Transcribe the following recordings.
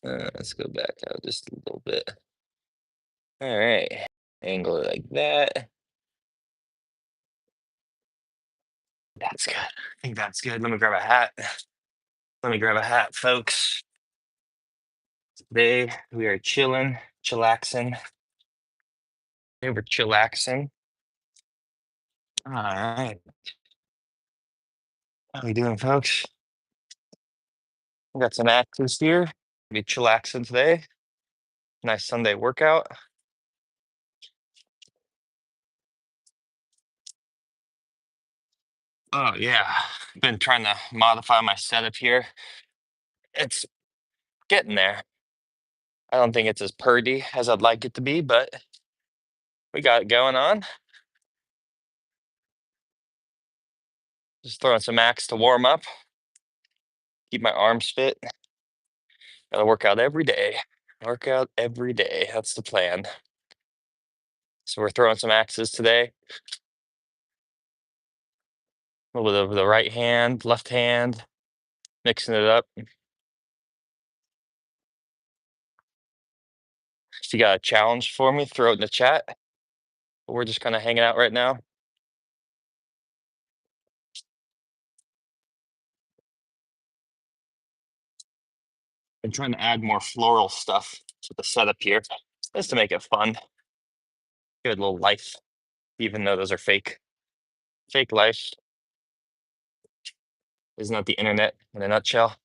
Let's go back out just a little bit. All right, angle it like that. That's good. I think that's good. Let me grab a hat. Let me grab a hat, folks. Today we are chilling, chillaxing. Today we're chillaxing. All right. How we doing, folks? We got some axes here. Be chillaxing today. Nice Sunday workout. Oh yeah, been trying to modify my setup here. It's getting there. I don't think it's as purdy as I'd like it to be, but we got it going on. Just throwing some axe to warm up, keep my arms fit. Gotta work out every day. Work out every day. That's the plan. So we're throwing some axes today. A little bit of the right hand, left hand, mixing it up. If you got a challenge for me, throw it in the chat. We're just kind of hanging out right now. I'm trying to add more floral stuff to the setup here, just to make it fun. Give it a little life, even though those are fake. Fake life. Isn't that the internet in a nutshell?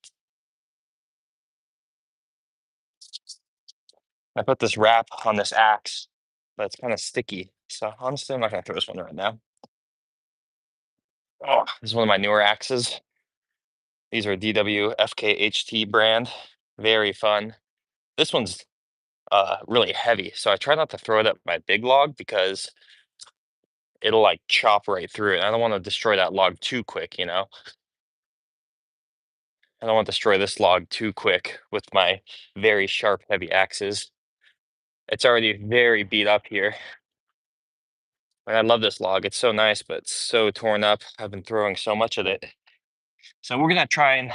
I put this wrap on this axe, but it's kind of sticky. So honestly, I'm not gonna throw this one right now. Oh, this is one of my newer axes. These are DW FKHT brand. Very fun. This one's really heavy, so I try not to throw it at my big log because it'll like chop right through it. I don't want to destroy that log too quick, you know. I don't want to destroy this log too quick with my very sharp, heavy axes. It's already very beat up here. And I love this log. It's so nice, but it's so torn up. I've been throwing so much at it. So we're gonna try and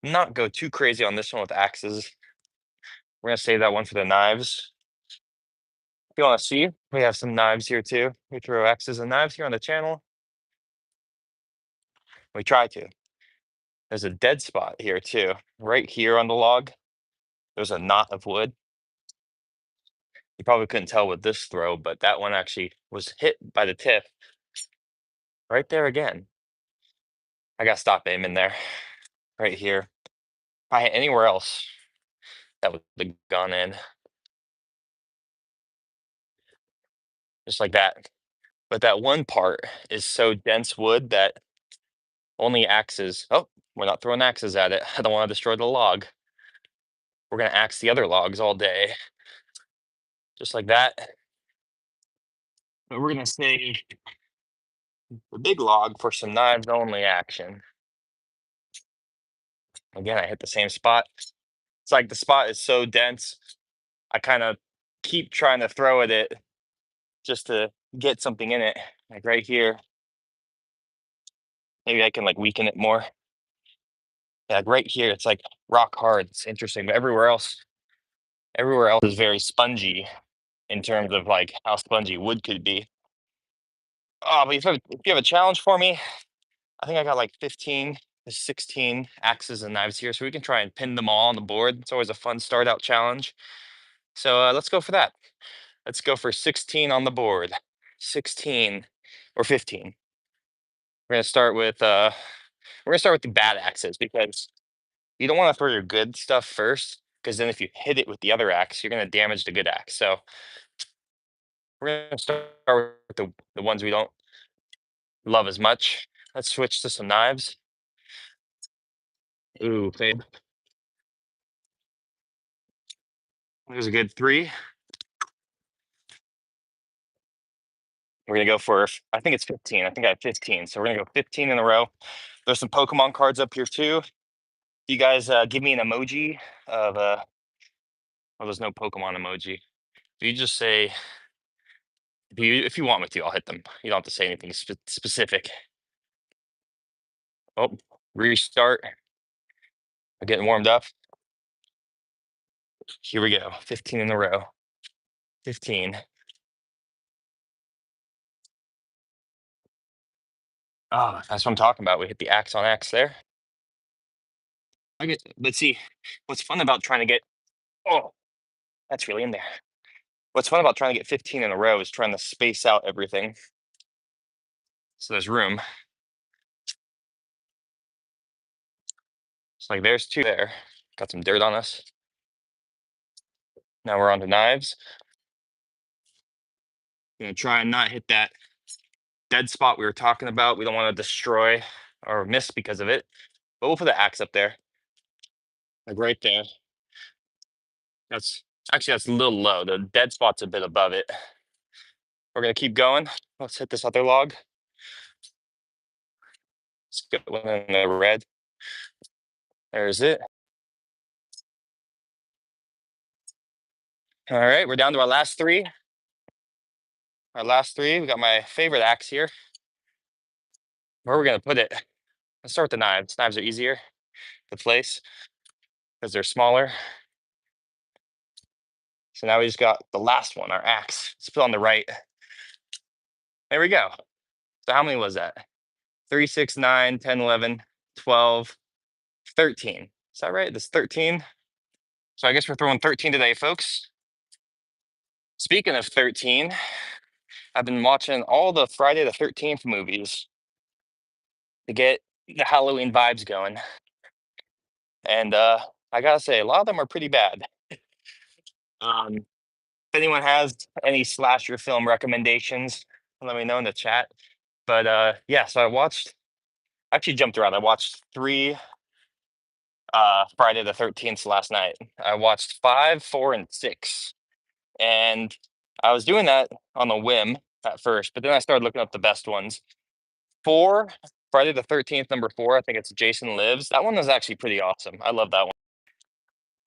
not go too crazy on this one with axes. We're gonna save that one for the knives. If you want to see, we have some knives here too. We throw axes and knives here on the channel. We try to. There's a dead spot here too. Right here on the log, there's a knot of wood. You probably couldn't tell with this throw, but that one actually was hit by the tip right there again. I gotta stop aiming there, right here. If I hit anywhere else, that would have gone in, just like that. But that one part is so dense wood that only axes. Oh, we're not throwing axes at it. I don't want to destroy the log. We're gonna axe the other logs all day, just like that. But we're gonna save the big log for some knives only action. Again, I hit the same spot. It's like the spot is so dense. I kind of keep trying to throw at it just to get something in it, like right here. Maybe I can like weaken it more. Yeah, like right here, it's like rock hard. It's interesting, but everywhere else is very spongy in terms of like how spongy wood could be. Oh, but if you have a challenge for me, I think I got like 15 to 16 axes and knives here, so we can try and pin them all on the board. It's always a fun start out challenge. So let's go for that. Let's go for 16 on the board. 16 or 15. We're gonna start with the bad axes because you don't want to throw your good stuff first, because then if you hit it with the other axe, you're gonna damage the good axe. So we're gonna start with the ones we don't love as much. Let's switch to some knives. Ooh, babe. There's a good 3. We're gonna go for, I think it's 15. I think I have 15. So we're gonna go 15 in a row. There's some Pokemon cards up here too. You guys give me an emoji of well, there's no Pokemon emoji. You just say, if you want me to, I'll hit them. You don't have to say anything specific. Oh, restart. We're getting warmed up. Here we go. 15 in a row. 15. Oh, that's what I'm talking about. We hit the axe on axe there. But see, what's fun about trying to get, oh, that's really in there. What's fun about trying to get 15 in a row is trying to space out everything so there's room. It's like there's two there. Got some dirt on us. Now we're on to knives. Gonna try and not hit that dead spot we were talking about. We don't want to destroy or miss because of it. But we'll put the axe up there, like right there. That's that's a little low. The dead spot's a bit above it. We're gonna keep going. Let's hit this other log. Let's get one in the red. There's it. All right, we're down to our last three. Our last three. We got my favorite axe here. Where are we gonna put it? Let's start with the knives. Knives are easier to place because they're smaller. So now we just got the last one, our axe. Let's put it on the right. There we go. So how many was that? 3, 6, 9, 10, 11, 12, 13. Is that right? That's 13. So I guess we're throwing 13 today, folks. Speaking of 13, I've been watching all the Friday the 13th movies to get the Halloween vibes going. And I gotta say, a lot of them are pretty bad. If anyone has any slasher film recommendations, let me know in the chat. But yeah, so I actually jumped around. I watched three Friday the 13th last night. I watched 5, 4, and 6. And I was doing that on a whim at first, but then I started looking up the best ones. 4, Friday the 13th, number 4, I think it's Jason Lives. That one was actually pretty awesome. I love that one.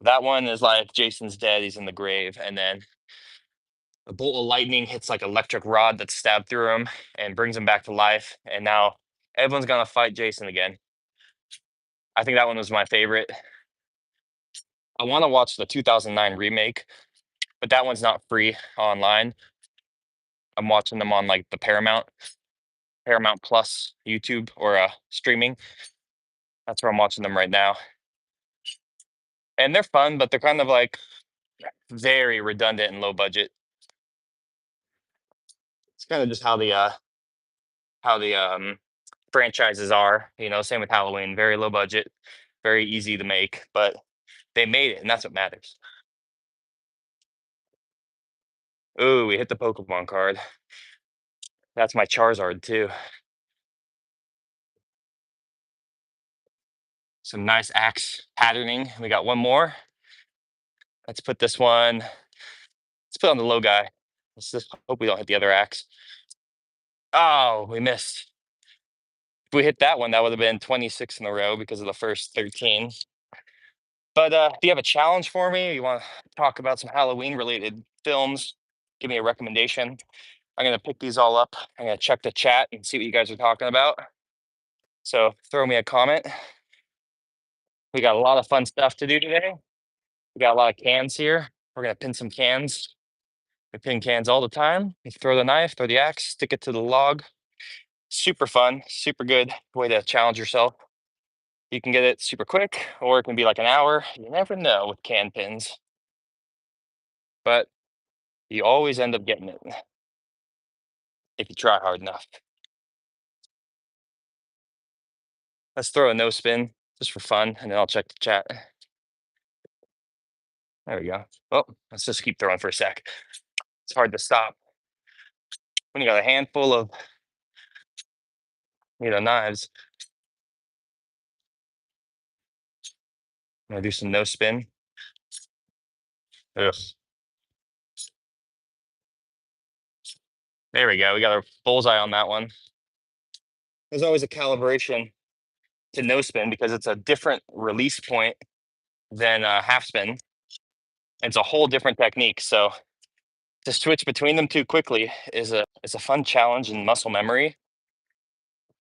That one is like Jason's dead, he's in the grave, and then a bolt of lightning hits like electric rod that's stabbed through him and brings him back to life. And now everyone's gonna fight Jason again. I think that one was my favorite. I want to watch the 2009 remake, but that one's not free online. I'm watching them on like the Paramount Plus YouTube or streaming. That's where I'm watching them right now. And they're fun, but they're kind of like very redundant and low budget. It's kind of just how the franchises are, same with Halloween, very low budget, very easy to make, but they made it and that's what matters. Ooh, we hit the Pokemon card. That's my Charizard too. Some nice axe patterning. We got one more. Let's put this one, let's put on the low guy. Let's just hope we don't hit the other axe. Oh, we missed. If we hit that one, that would have been 26 in a row because of the first 13. But if you have a challenge for me, you want to talk about some Halloween related films, give me a recommendation. I'm going to pick these all up. I'm going to check the chat and see what you guys are talking about. So throw me a comment. We got a lot of fun stuff to do today. We got a lot of cans here. We're going to pin some cans. We pin cans all the time. You throw the knife, throw the axe, stick it to the log. Super fun, super good way to challenge yourself. You can get it super quick, or it can be like an hour. You never know with can pins, but you always end up getting it if you try hard enough. Let's throw a no spin just for fun, and then I'll check the chat. There we go. Oh, let's just keep throwing for a sec. It's hard to stop when you got a handful of knives. I'm gonna do some no spin. Ugh. There we go. We got a bullseye on that one. There's always a calibration to no spin because it's a different release point than half spin. It's a whole different technique. So to switch between them too quickly is a fun challenge in muscle memory.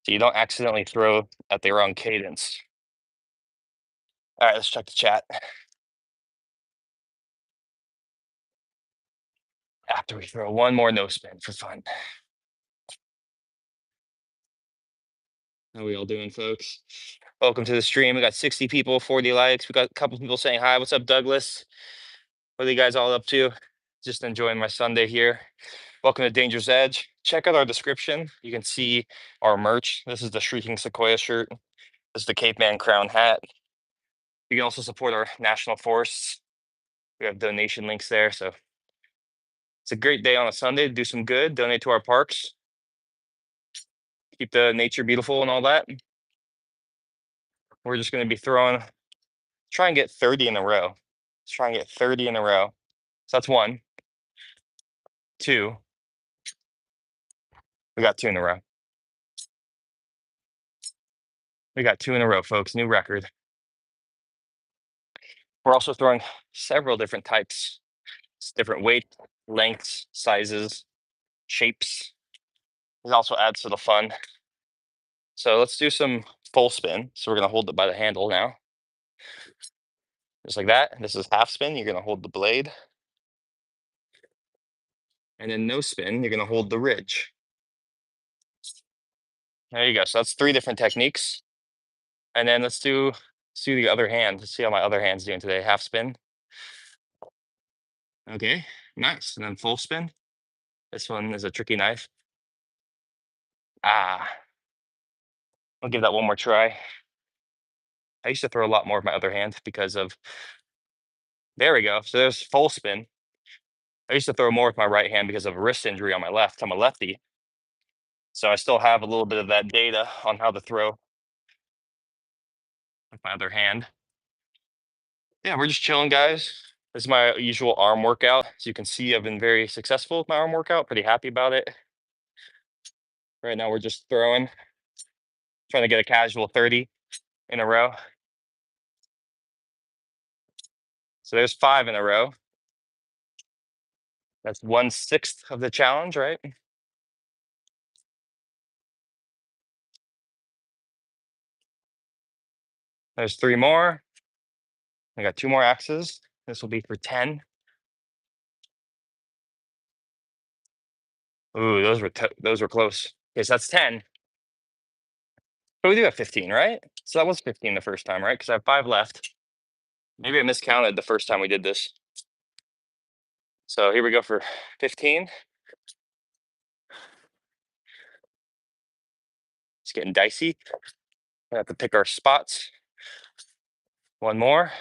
So you don't accidentally throw at the wrong cadence. All right, let's check the chat. after we throw one more no spin for fun. How are we all doing, folks? Welcome to the stream. We got 60 people, 40 likes. We got a couple people saying hi. What's up, Douglas? What are you guys all up to? Just enjoying my Sunday here. Welcome to Danger's Edge. Check out our description. You can see our merch. This is the Shrieking Sequoia shirt. This is the Cape Man Crown hat. You can also support our national forests. We have donation links there. So it's a great day on a Sunday to do some good, donate to our parks, keep the nature beautiful and all that. We're just going to be try and get 30 in a row. Let's try and get 30 in a row. So that's 1, 2. We got 2 in a row. We got 2 in a row, folks. New record. We're also throwing several different types, different weights, lengths, sizes, shapes. It also adds to the fun. So let's do some full spin. So we're going to hold it by the handle now. Just like that. This is half spin. You're going to hold the blade. And then no spin, you're going to hold the ridge. There you go. So that's 3 different techniques. And then let's do the other hand. Let's see how my other hand's doing today. Half spin. Okay, nice. And then full spin. This one is a tricky knife. Ah, I'll give that one more try. I used to throw a lot more with my other hand because of, there we go. So there's full spin. I used to throw more with my right hand because of a wrist injury on my left. I'm a lefty. So I still have a little bit of that data on how to throw with my other hand. Yeah, we're just chilling, guys. This is my usual arm workout. As you can see, I've been very successful with my arm workout. Pretty happy about it. Right now, we're just trying to get a casual 30 in a row. So there's 5 in a row. That's 1/6 of the challenge, right? There's 3 more. I got 2 more axes. This will be for 10. Ooh, those were close. Okay, so that's 10. But we do have 15, right? So that was 15 the first time, right? Because I have 5 left. Maybe I miscounted the first time we did this. So here we go for 15. It's getting dicey. We have to pick our spots. 1 more.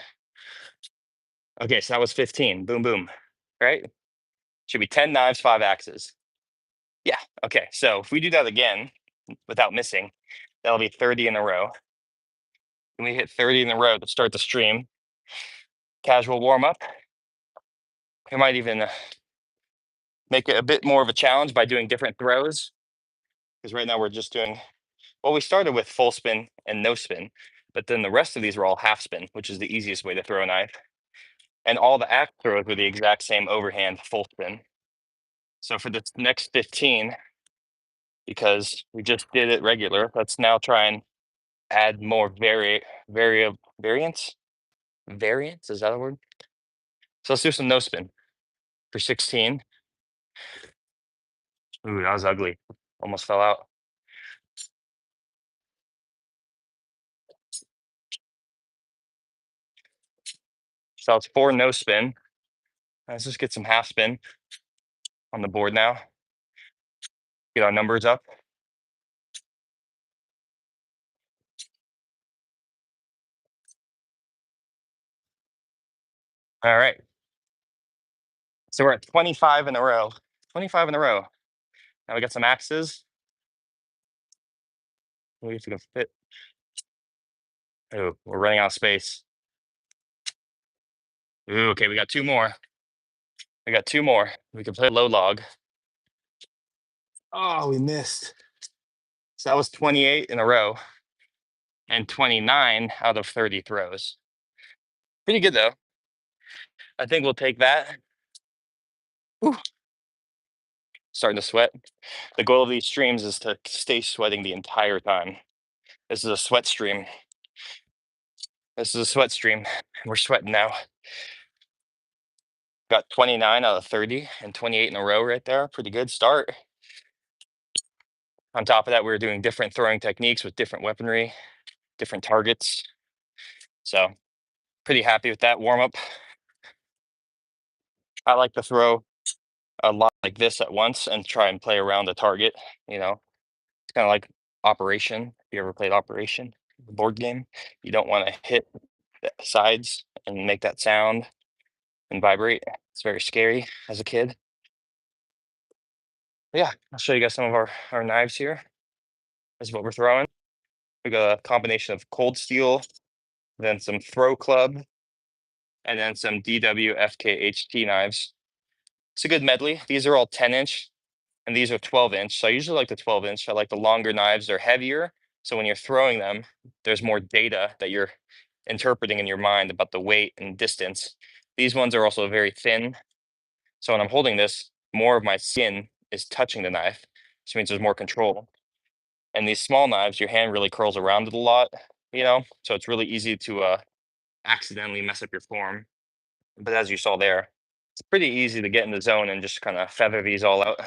Okay, so that was 15. Boom, boom. Right? Should be 10 knives, 5 axes. Yeah. Okay. So if we do that again without missing, that'll be 30 in a row. And we hit 30 in a row to start the stream. Casual warm up. We might even make it a bit more of a challenge by doing different throws. Because right now we're just doing, well, we started with full spin and no spin, but then the rest of these were all half spin, which is the easiest way to throw a knife. And all the axe throws were the exact same overhand full spin. So for the next 15, because we just did it regular, let's now try and add more variance. Variance, is that a word? So let's do some no spin for 16. Ooh, that was ugly. Almost fell out. So it's 4 no spin. Let's just get some half spin on the board now. Get our numbers up. All right. So we're at 25 in a row. 25 in a row. Now we got some axes. We have to go fit. Oh, we're running out of space. Ooh, okay, we got 2 more. We got 2 more. We can play low log. Oh, we missed. So that was 28 in a row and 29 out of 30 throws. Pretty good though. I think we'll take that. Whew. Starting to sweat. The goal of these streams is to stay sweating the entire time. This is a sweat stream. This is a sweat stream. We're sweating now. Got 29 out of 30 and 28 in a row right there. Pretty good start. On top of that, we were doing different throwing techniques with different weaponry, different targets. So pretty happy with that warm up. I like to throw a lot like this at once and try and play around the target. You know, it's kind of like Operation. If you ever played Operation, the board game, you don't want to hit the sides and make that sound and vibrate. It's very scary as a kid. But yeah, I'll show you guys some of our knives here. This is what we're throwing. We got a combination of cold steel, then some throw club, and then some DW FKHT knives. It's a good medley. These are all 10-inch, and these are 12-inch. So I usually like the 12-inch. I like the longer knives. They're heavier. So when you're throwing them, there's more data that you're interpreting in your mind about the weight and distance. These ones are also very thin. So when I'm holding this, more of my skin is touching the knife, which means there's more control. And these small knives, your hand really curls around it a lot, so it's really easy to accidentally mess up your form. But as you saw there, it's pretty easy to get in the zone and just kind of feather these all out.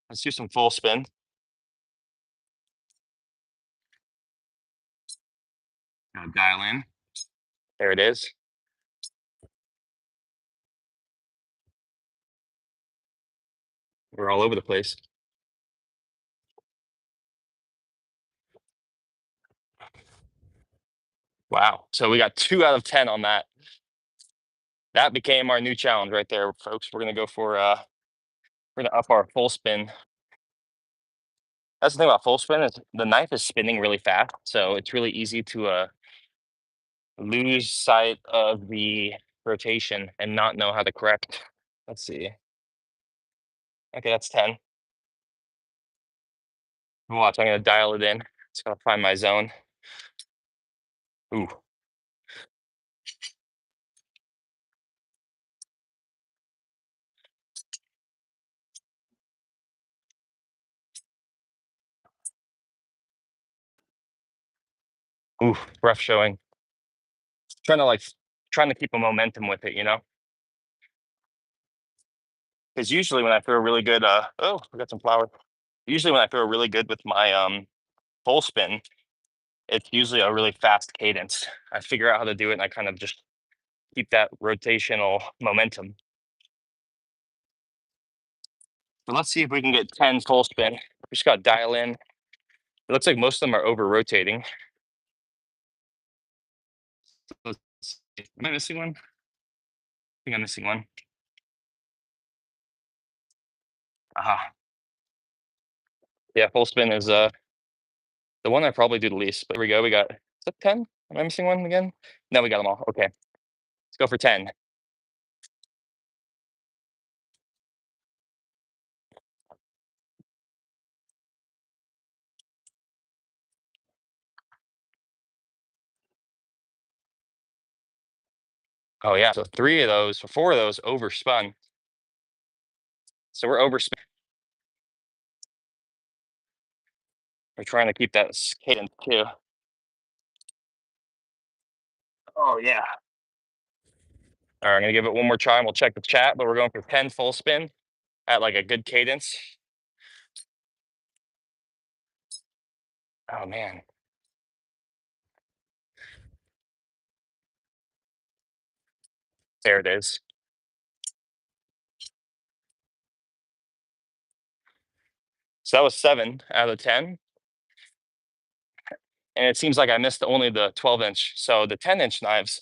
Let's do some full spin. Dial in. There it is. We're all over the place. Wow. So we got 2 out of 10 on that. That became our new challenge right there, folks. We're gonna up our full spin. That's the thing about full spin is the knife is spinning really fast, so it's really easy to lose sight of the rotation and not know how to correct. Let's see. Okay, that's 10. Watch, I'm gonna dial it in. Just gotta find my zone. Ooh, ooh, rough showing. Trying to like trying to keep a momentum with it, because usually when I throw really good, oh, we got some flour. Usually when I throw really good with my full spin, it's usually a really fast cadence. I figure out how to do it, and I kind of just keep that rotational momentum. So let's see if we can get 10 full spin. We just got to dial in. It looks like most of them are over rotating. Let's see. Am I missing one? I think I'm missing one. Aha. Yeah, full spin is the one I probably do the least. But here we go. We got, is that 10? Am I missing one again? No, we got them all. Okay. Let's go for 10. Oh yeah. So 4 of those overspun. So we're overspin. We're trying to keep that cadence too. Oh yeah. All right, I'm gonna give it one more try and we'll check the chat, but we're going for 10 full spin at like a good cadence. Oh man. There it is. So that was 7 out of 10. And it seems like I missed only the 12-inch. So the 10-inch knives,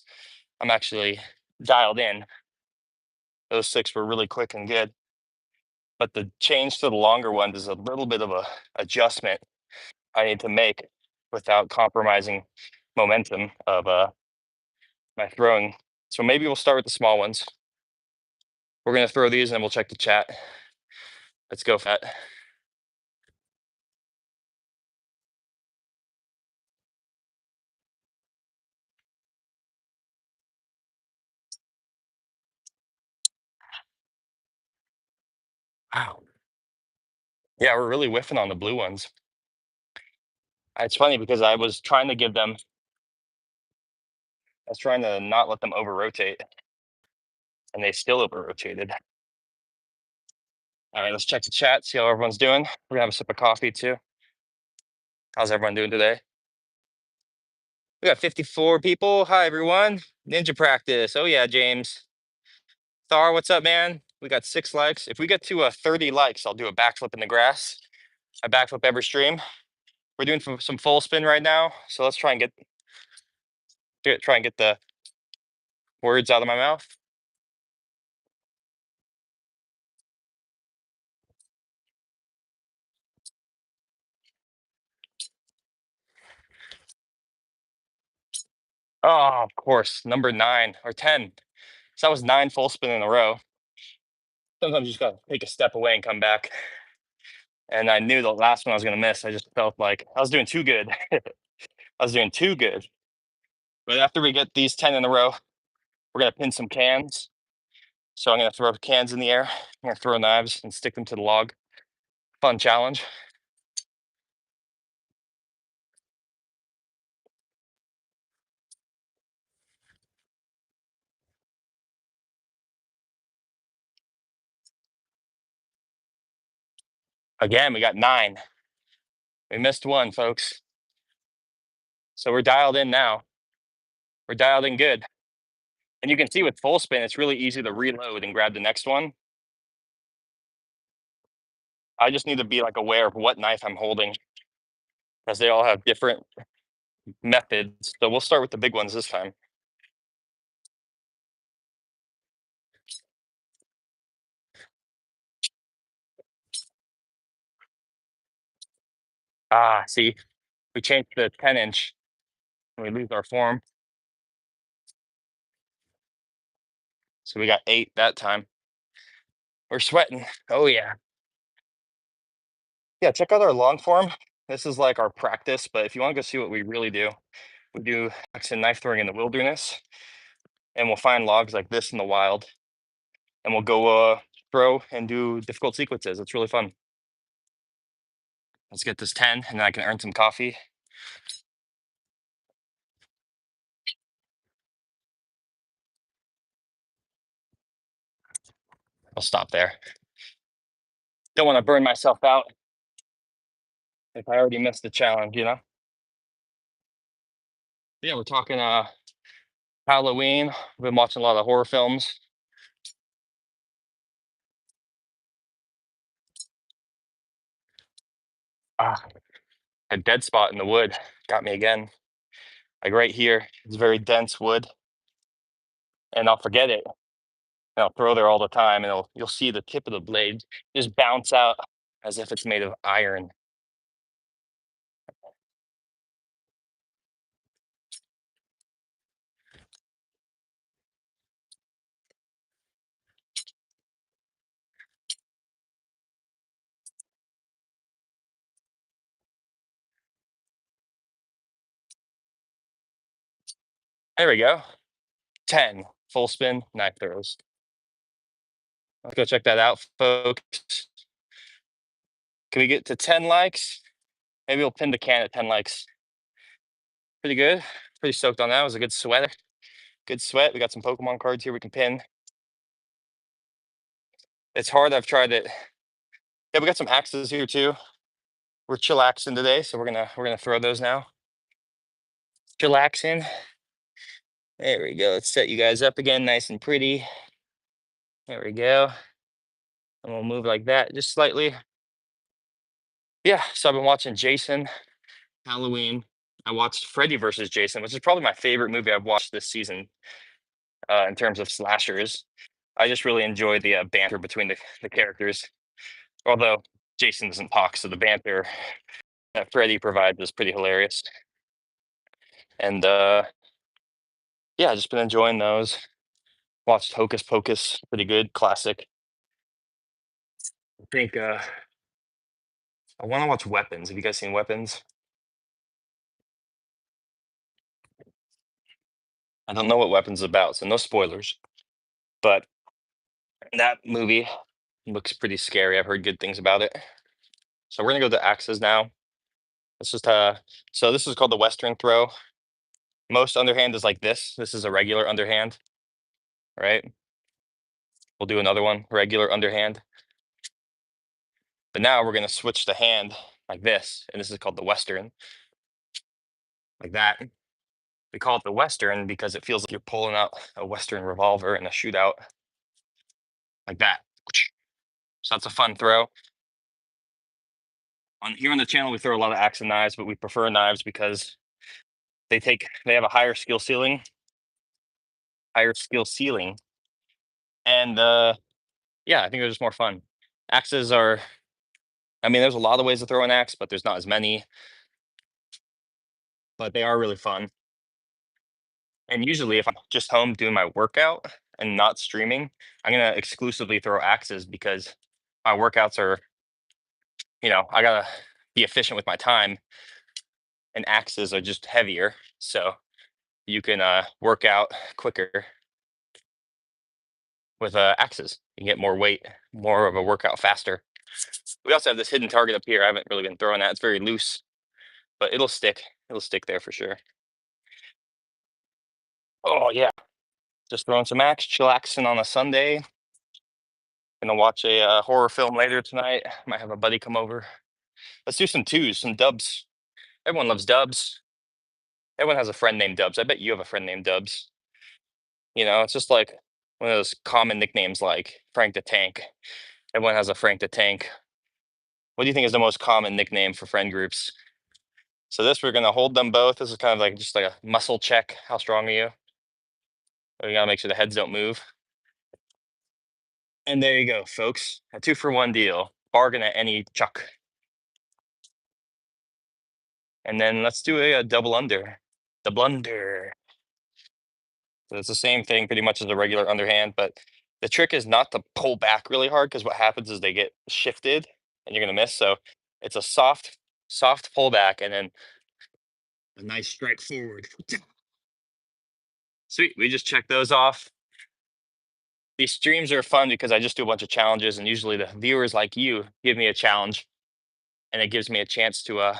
I'm actually dialed in. Those 6 were really quick and good. But the change to the longer ones is a little bit of a adjustment I need to make without compromising momentum of my throwing. So maybe we'll start with the small ones. We're gonna throw these and then we'll check the chat. Let's go for that. Wow. Yeah, we're really whiffing on the blue ones. It's funny because I was trying to not let them over rotate. and they still over rotated. All right, let's check the chat, see how everyone's doing. We're gonna have a sip of coffee too. How's everyone doing today? We got 54 people. Hi, everyone. Ninja practice. Oh, yeah, James. Thar, what's up, man? We got 6 likes. If we get to 30 likes, I'll do a backflip in the grass. I backflip every stream. We're doing some full spin right now, so let's try and get the words out of my mouth. Oh, of course, number 9 or 10. So that was 9 full spin in a row. Sometimes you just gotta take a step away and come back. And I knew the last one I was gonna miss. I just felt like I was doing too good. I was doing too good. But after we get these 10 in a row, we're gonna pin some cans. So I'm gonna throw cans in the air. I'm gonna throw knives and stick them to the log. Fun challenge. Again, we got 9. We missed one, folks. So we're dialed in now. We're dialed in good. And you can see with full spin, it's really easy to reload and grab the next one. I just need to be like aware of what knife I'm holding, because they all have different methods. So we'll start with the big ones this time. Ah, see, we changed the 10-inch and we lose our form. So we got 8 that time. We're sweating. Oh, yeah. Yeah, check out our long form. This is like our practice, but if you want to go see what we really do, we do axe and knife throwing in the wilderness, and we'll find logs like this in the wild, and we'll go throw and do difficult sequences. It's really fun. Let's get this 10, and then I can earn some coffee. I'll stop there. Don't want to burn myself out if I already missed the challenge, you know? Yeah, we're talking Halloween. We've been watching a lot of horror films. Ah, a dead spot in the wood got me again. Like right here, it's very dense wood, and I'll forget it. And I'll throw there all the time, and you'll see the tip of the blade just bounce out as if it's made of iron. There we go. 10 full spin knife throws. Let's go check that out, folks. Can we get to 10 likes? Maybe we'll pin the can at 10 likes. Pretty good. Pretty stoked on that. It was a good sweater. Good sweat. We got some Pokemon cards here we can pin. It's hard. I've tried it. Yeah, we got some axes here too. We're chillaxing today, so we're gonna throw those now. Chillaxing. There we go. Let's set you guys up again, nice and pretty. There we go. And we'll move like that, just slightly. Yeah. So I've been watching Jason, Halloween. I watched Freddy versus Jason, which is probably my favorite movie I've watched this season in terms of slashers. I just really enjoy the banter between the characters. Although Jason doesn't talk, so the banter that Freddy provides is pretty hilarious. And yeah, just been enjoying those. Watched Hocus Pocus, pretty good, classic. I think I want to watch Weapons. Have you guys seen Weapons? I don't know what Weapons is about, so no spoilers. But that movie looks pretty scary. I've heard good things about it. So we're gonna go to axes now. Let's just so this is called the Western throw. Most underhand is like this. This is a regular underhand, right? We'll do another one, regular underhand. But now we're gonna switch the hand like this, and this is called the Western, like that. We call it the Western because it feels like you're pulling out a Western revolver in a shootout, like that. So that's a fun throw. Here on the channel, we throw a lot of axe and knives, but we prefer knives because they have a higher skill ceiling, and yeah, I think they're just more fun. Axes are, I mean, there's a lot of ways to throw an axe, but there's not as many. But they are really fun. And usually, if I'm just home doing my workout and not streaming, I'm gonna exclusively throw axes because my workouts are, I gotta be efficient with my time, and axes are just heavier, so you can work out quicker with axes. You can get more weight, more of a workout faster. We also have this hidden target up here. I haven't really been throwing that. It's very loose, but it'll stick. It'll stick there for sure. Oh yeah, just throwing some axe, chillaxing on a Sunday. Gonna watch a horror film later tonight. Might have a buddy come over. Let's do some twos, some dubs. Everyone loves dubs. Everyone has a friend named Dubs. I bet you have a friend named Dubs. It's just like one of those common nicknames like Frank the Tank. Everyone has a Frank the Tank. What do you think is the most common nickname for friend groups? So this, we're gonna hold them both. This is kind of like just like a muscle check. How strong are you? We gotta make sure the heads don't move. And there you go, folks. A 2-for-1 deal. Bargain at any chuck. And then let's do a double under. The blunder. So it's the same thing pretty much as a regular underhand, but the trick is not to pull back really hard because what happens is they get shifted and you're gonna miss. So it's a soft pullback and then a nice strike forward. Sweet, we just checked those off. These streams are fun because I just do a bunch of challenges, and usually the viewers like you give me a challenge, and it gives me a chance to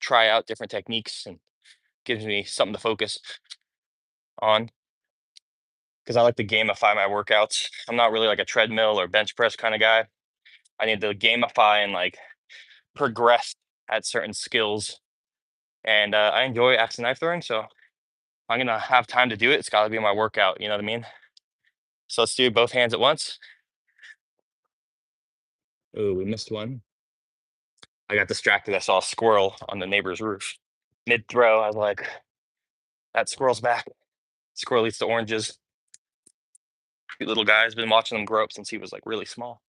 try out different techniques and gives me something to focus on because I like to gamify my workouts. I'm not really like a treadmill or bench press kind of guy. I need to gamify and like progress at certain skills. And I enjoy axe and knife throwing, so if I'm gonna have time to do it, it's got to be my workout. You know what I mean? So let's do both hands at once. Oh, we missed one. I got distracted. I saw a squirrel on the neighbor's roof. Mid throw, I was like, that squirrel's back. Squirrel eats the oranges. Cute little guy's been watching them grow up since he was like really small.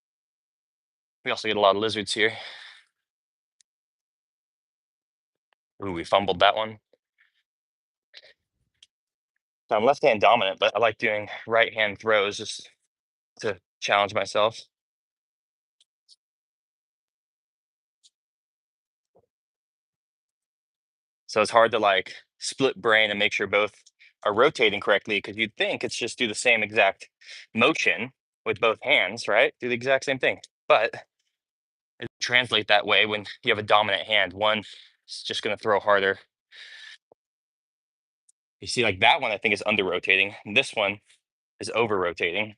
We also get a lot of lizards here. Ooh, we fumbled that one. So I'm left hand dominant, but I like doing right hand throws just to challenge myself. So it's hard to like split brain and make sure both are rotating correctly because you'd think it's just do the same exact motion with both hands, right? Do the exact same thing. But it translate that way when you have a dominant hand. One is just going to throw harder. You see, like that one, I think is under rotating. This one is over rotating.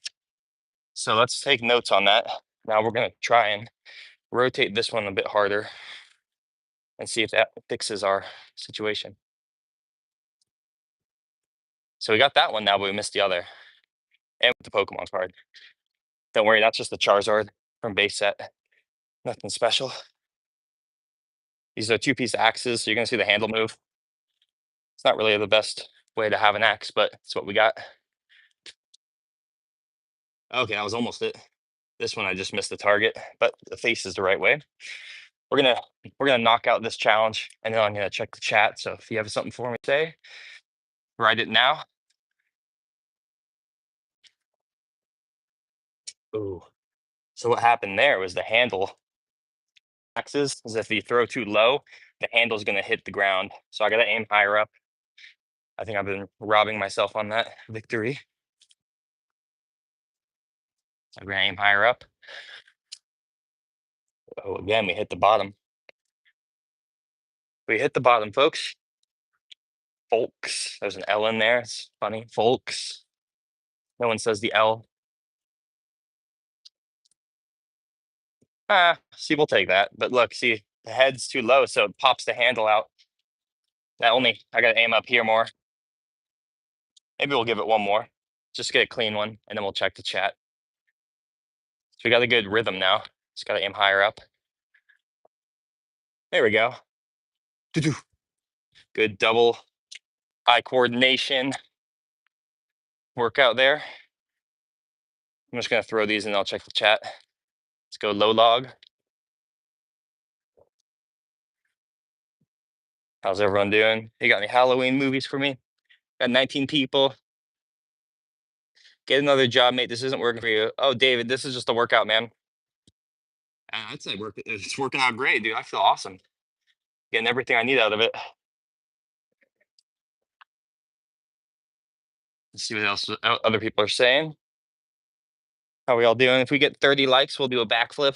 So let's take notes on that. Now we're going to try and rotate this one a bit harder and see if that fixes our situation. So we got that one now, but we missed the other. And with the Pokemon card. Don't worry, that's just the Charizard from base set. Nothing special. These are 2-piece axes, so you're gonna see the handle move. It's not really the best way to have an axe, but it's what we got. Okay, that was almost it. This one I just missed the target, but the face is the right way. We're gonna knock out this challenge, and then I'm gonna check the chat. So if you have something for me to say, write it now. Ooh. So what happened there was the handle axes is if you throw too low, the handle's gonna hit the ground. So I gotta aim higher up. I think I've been robbing myself on that victory. I'm gonna aim higher up. Oh, again, we hit the bottom. We hit the bottom, folks. Folks. There's an L in there. It's funny. Folks. No one says the L. See, we'll take that. But look, see, the head's too low, so it pops the handle out. That only I gotta aim up here more. Maybe we'll give it one more. Just get a clean one, and then we'll check the chat. So we got a good rhythm now. Just gotta aim higher up. There we go. Doo-doo. Good double eye coordination workout there. I'm just gonna throw these and I'll check the chat. Let's go low log. How's everyone doing? You got any Halloween movies for me? Got 19 people. Get another job, mate. This isn't working for you. Oh, David, this is just a workout, man. I'd say it's working out great, dude. I feel awesome. Getting everything I need out of it. Let's see what else other people are saying. How we all doing? If we get 30 likes, we'll do a backflip.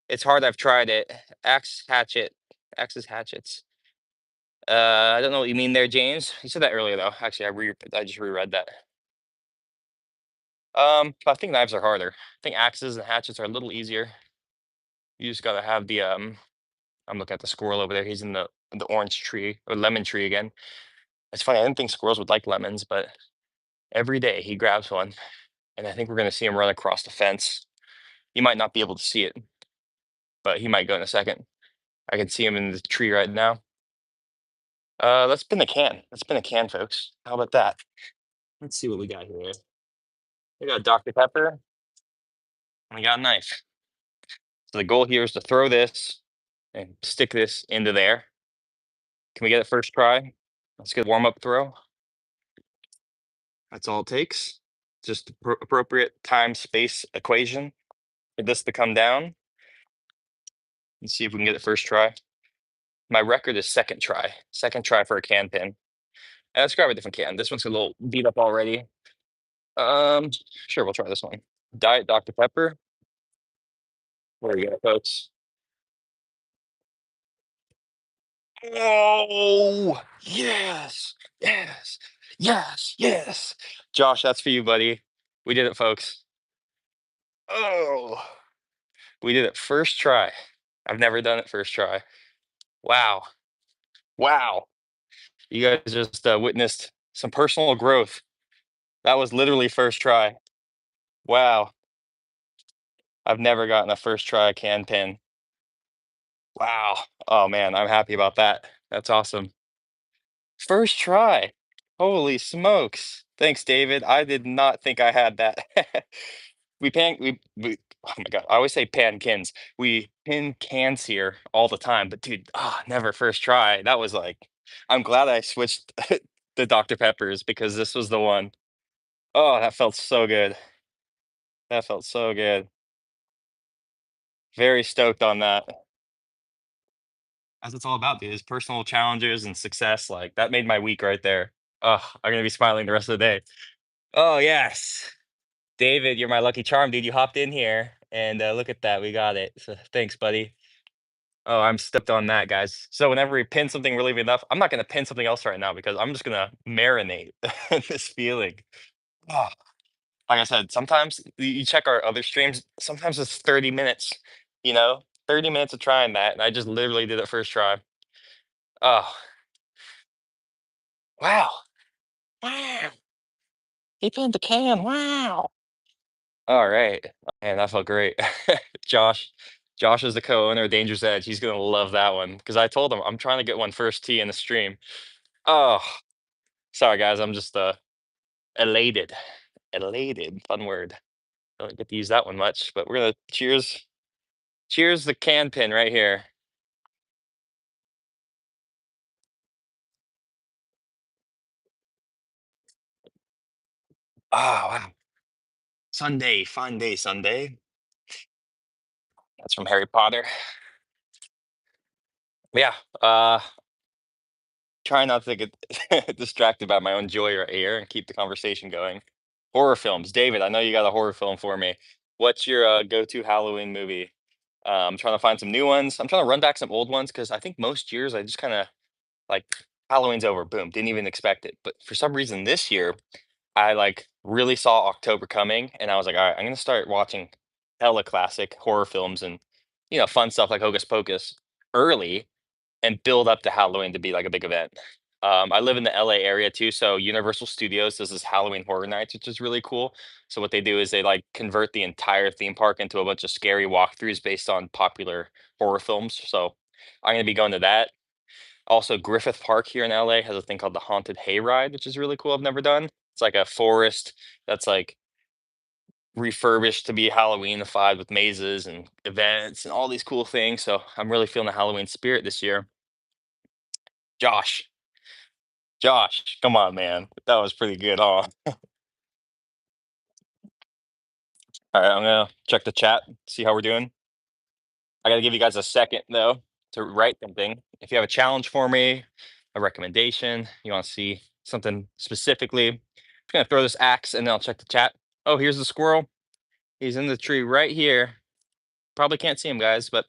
It's hard. I've tried it. Axe hatchet. Axes hatchets. I don't know what you mean there, James. You said that earlier though. Actually, I just reread that. I think knives are harder. I think axes and hatchets are a little easier. You just gotta have the I'm looking at the squirrel over there. He's in the orange tree or lemon tree again. It's funny. I didn't think squirrels would like lemons, but every day he grabs one, and I think we're gonna see him run across the fence. You might not be able to see it, but he might go in a second. I can see him in the tree right now. Let's spin a can. Let's spin a can, folks. How about that? Let's see what we got here. We got Dr. Pepper, and we got a knife. So the goal here is to throw this and stick this into there. Can we get it first try? Let's get a warm-up throw. That's all it takes. Just appropriate time space equation for this to come down. Let's see if we can get it first try. My record is second try. Second try for a can pin. And let's grab a different can. This one's a little beat up already. Sure, we'll try this one. Diet Dr. Pepper. There we go, folks. Oh, yes, yes, yes, yes. Josh, that's for you, buddy. We did it, folks. Oh, we did it first try. I've never done it first try. Wow. Wow. You guys just witnessed some personal growth. That was literally first try. Wow. I've never gotten a first try can pin. Wow. Oh man, I'm happy about that. That's awesome. First try. Holy smokes. Thanks, David. I did not think I had that. We oh my God, I always say pan kins. We pin cans here all the time, but dude, never first try. That was like, I'm glad I switched the Dr. Peppers because this was the one. Oh, that felt so good. That felt so good. Very stoked on that. As it's all about, dude, is personal challenges and success. Like that made my week right there. Oh, I'm gonna be smiling the rest of the day. Oh yes. David, you're my lucky charm, dude. You hopped in here and look at that. We got it. So thanks, buddy. Oh, I'm stoked on that, guys. So whenever we pin something really enough, I'm not gonna pin something else right now because I'm just gonna marinate in this feeling. Oh, like I said, sometimes you check our other streams, sometimes it's 30 minutes, 30 minutes of trying that. And I just literally did it first try. Oh, wow. Wow. He pinned the can. Wow. All right. Man, that felt great. Josh. Josh is the co-owner of Danger's Edge. He's gonna love that one because I told him I'm trying to get one first tee in the stream. Oh, sorry guys, I'm just elated. Elated, fun word. Don't get to use that one much, but we're gonna cheers the can pin right here. Oh wow. Sunday, fun day, Sunday. That's from Harry Potter. Yeah. Try not to get distracted by my own joy right here and keep the conversation going. Horror films. David, I know you got a horror film for me. What's your go-to Halloween movie? I'm trying to find some new ones. I'm trying to run back some old ones because I think most years I just kind of like Halloween's over, boom, didn't even expect it. But for some reason this year, I like really saw October coming and I was like, all right, I'm gonna start watching hella classic horror films and fun stuff like Hocus Pocus early and build up to Halloween to be like a big event. I live in the LA area too, so Universal Studios does this Halloween Horror Nights, which is really cool. So what they do is they like convert the entire theme park into a bunch of scary walkthroughs based on popular horror films. So I'm gonna be going to that. Also, Griffith Park here in LA has a thing called the Haunted Hayride, which is really cool. I've never done. It's like a forest that's like refurbished to be Halloweenified with mazes and events and all these cool things. So I'm really feeling the Halloween spirit this year. Josh, Josh, come on, man. That was pretty good, huh? All right, I'm gonna check the chat, see how we're doing. I gotta give you guys a second though to write something. If you have a challenge for me, a recommendation, you want to see something specifically, I'm just gonna throw this axe and then I'll check the chat. Oh, here's the squirrel. He's in the tree right here. Probably can't see him, guys, but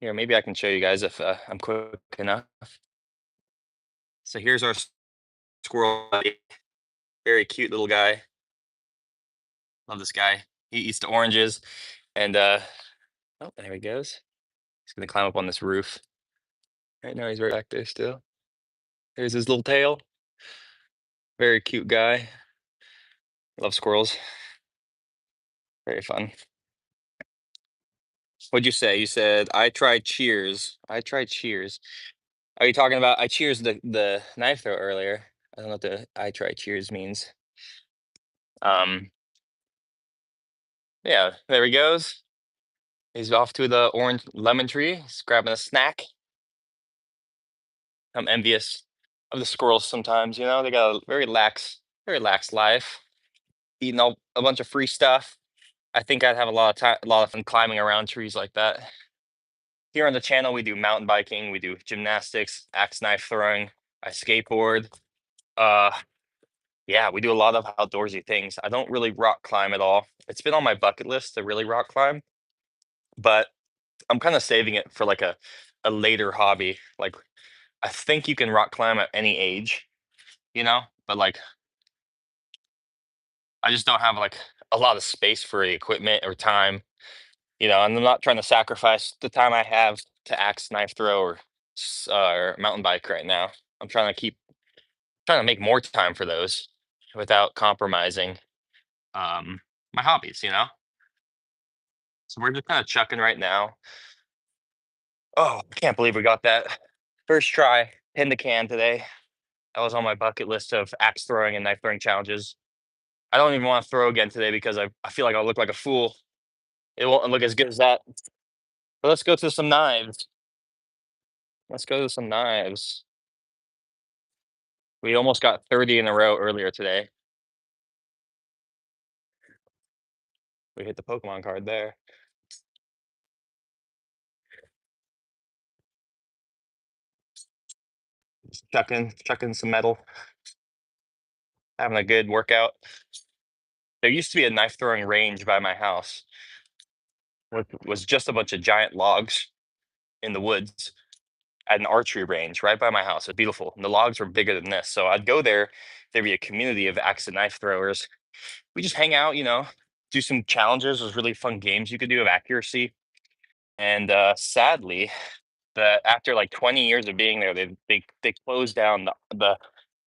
here, maybe I can show you guys if I'm quick enough. So here's our squirrel buddy. Very cute little guy. Love this guy. He eats the oranges. And oh, there he goes. He's gonna climb up on this roof. Right now he's right back there still. There's his little tail. Very cute guy. Love squirrels. Very fun. What'd you say? You said I tried Cheers. I tried Cheers. Are you talking about I cheers the knife throw earlier? I don't know what the I tried Cheers means. Um, yeah, there he goes. He's off to the orange lemon tree. He's grabbing a snack. I'm envious of the squirrels sometimes, they got a very lax life, eating a bunch of free stuff. I think I'd have a lot of time, a lot of fun climbing around trees like that. Here on the channel, we do mountain biking, we do gymnastics, axe knife throwing, I skateboard. Uh, yeah, we do a lot of outdoorsy things. I don't really rock climb at all. It's been on my bucket list to really rock climb, but I'm kind of saving it for like a later hobby. Like I think you can rock climb at any age, but like I just don't have like a lot of space for the equipment or time, and I'm not trying to sacrifice the time I have to axe knife throw or mountain bike right now. I'm trying to make more time for those without compromising um my hobbies. So we're just kind of chucking right now. Oh, I can't believe we got that first try, pin the can today. That was on my bucket list of axe throwing and knife throwing challenges. I don't even want to throw again today because I feel like I'll look like a fool. It won't look as good as that. But let's go to some knives. Let's go to some knives. We almost got 30 in a row earlier today. We hit the Pokemon card there. Just chucking some metal, having a good workout. There used to be a knife throwing range by my house, which was just a bunch of giant logs in the woods at an archery range right by my house. It's beautiful. And the logs were bigger than this. So I'd go there. There'd be a community of axe and knife throwers. We just hang out, do some challenges. There's really fun games you could do of accuracy. And sadly, after like 20 years of being there, they closed down the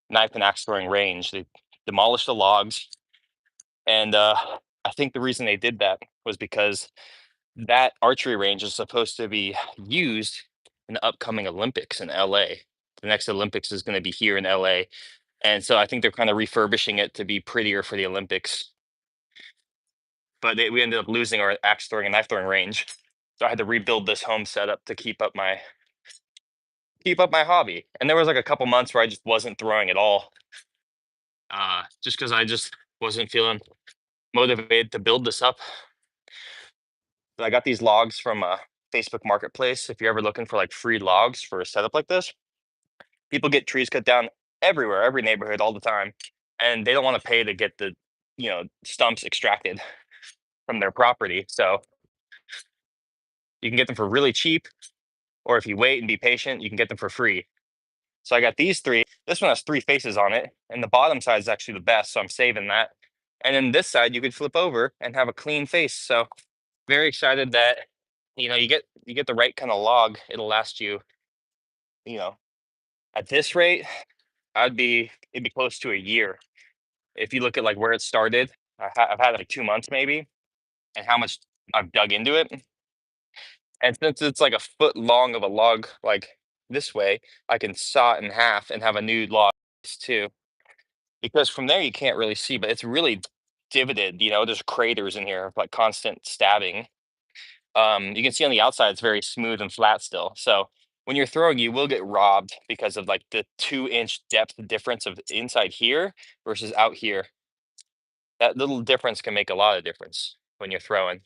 knife and axe throwing range. They demolished the logs, and I think the reason they did that was because that archery range is supposed to be used in the upcoming Olympics in LA. The next Olympics is going to be here in LA, and so I think they're kind of refurbishing it to be prettier for the Olympics. But we ended up losing our axe throwing and knife throwing range, so I had to rebuild this home setup to keep up my hobby. And there was like a couple months where I just wasn't throwing at all, just because I just wasn't feeling motivated to build this up. But I got these logs from a Facebook Marketplace. If you're ever looking for like free logs for a setup like this, people get trees cut down everywhere, every neighborhood, all the time, and they don't want to pay to get the stumps extracted from their property. So you can get them for really cheap, or if you wait and be patient, you can get them for free. So I got these three. This one has three faces on it, and the bottom side is actually the best, so I'm saving that. And then this side you could flip over and have a clean face. So very excited that you get the right kind of log. It'll last you, you know, at this rate, it'd be close to a year. If you look at like where it started, I've had like 2 months maybe, and how much I've dug into it. And since it's like a foot long of a log, like this way, I can saw it in half and have a new log too. Because from there you can't really see, but it's really divoted. There's craters in here, like constant stabbing. You can see on the outside it's very smooth and flat still. So when you're throwing, you will get robbed because of like the 2-inch depth difference of inside here versus out here. That little difference can make a lot of difference when you're throwing.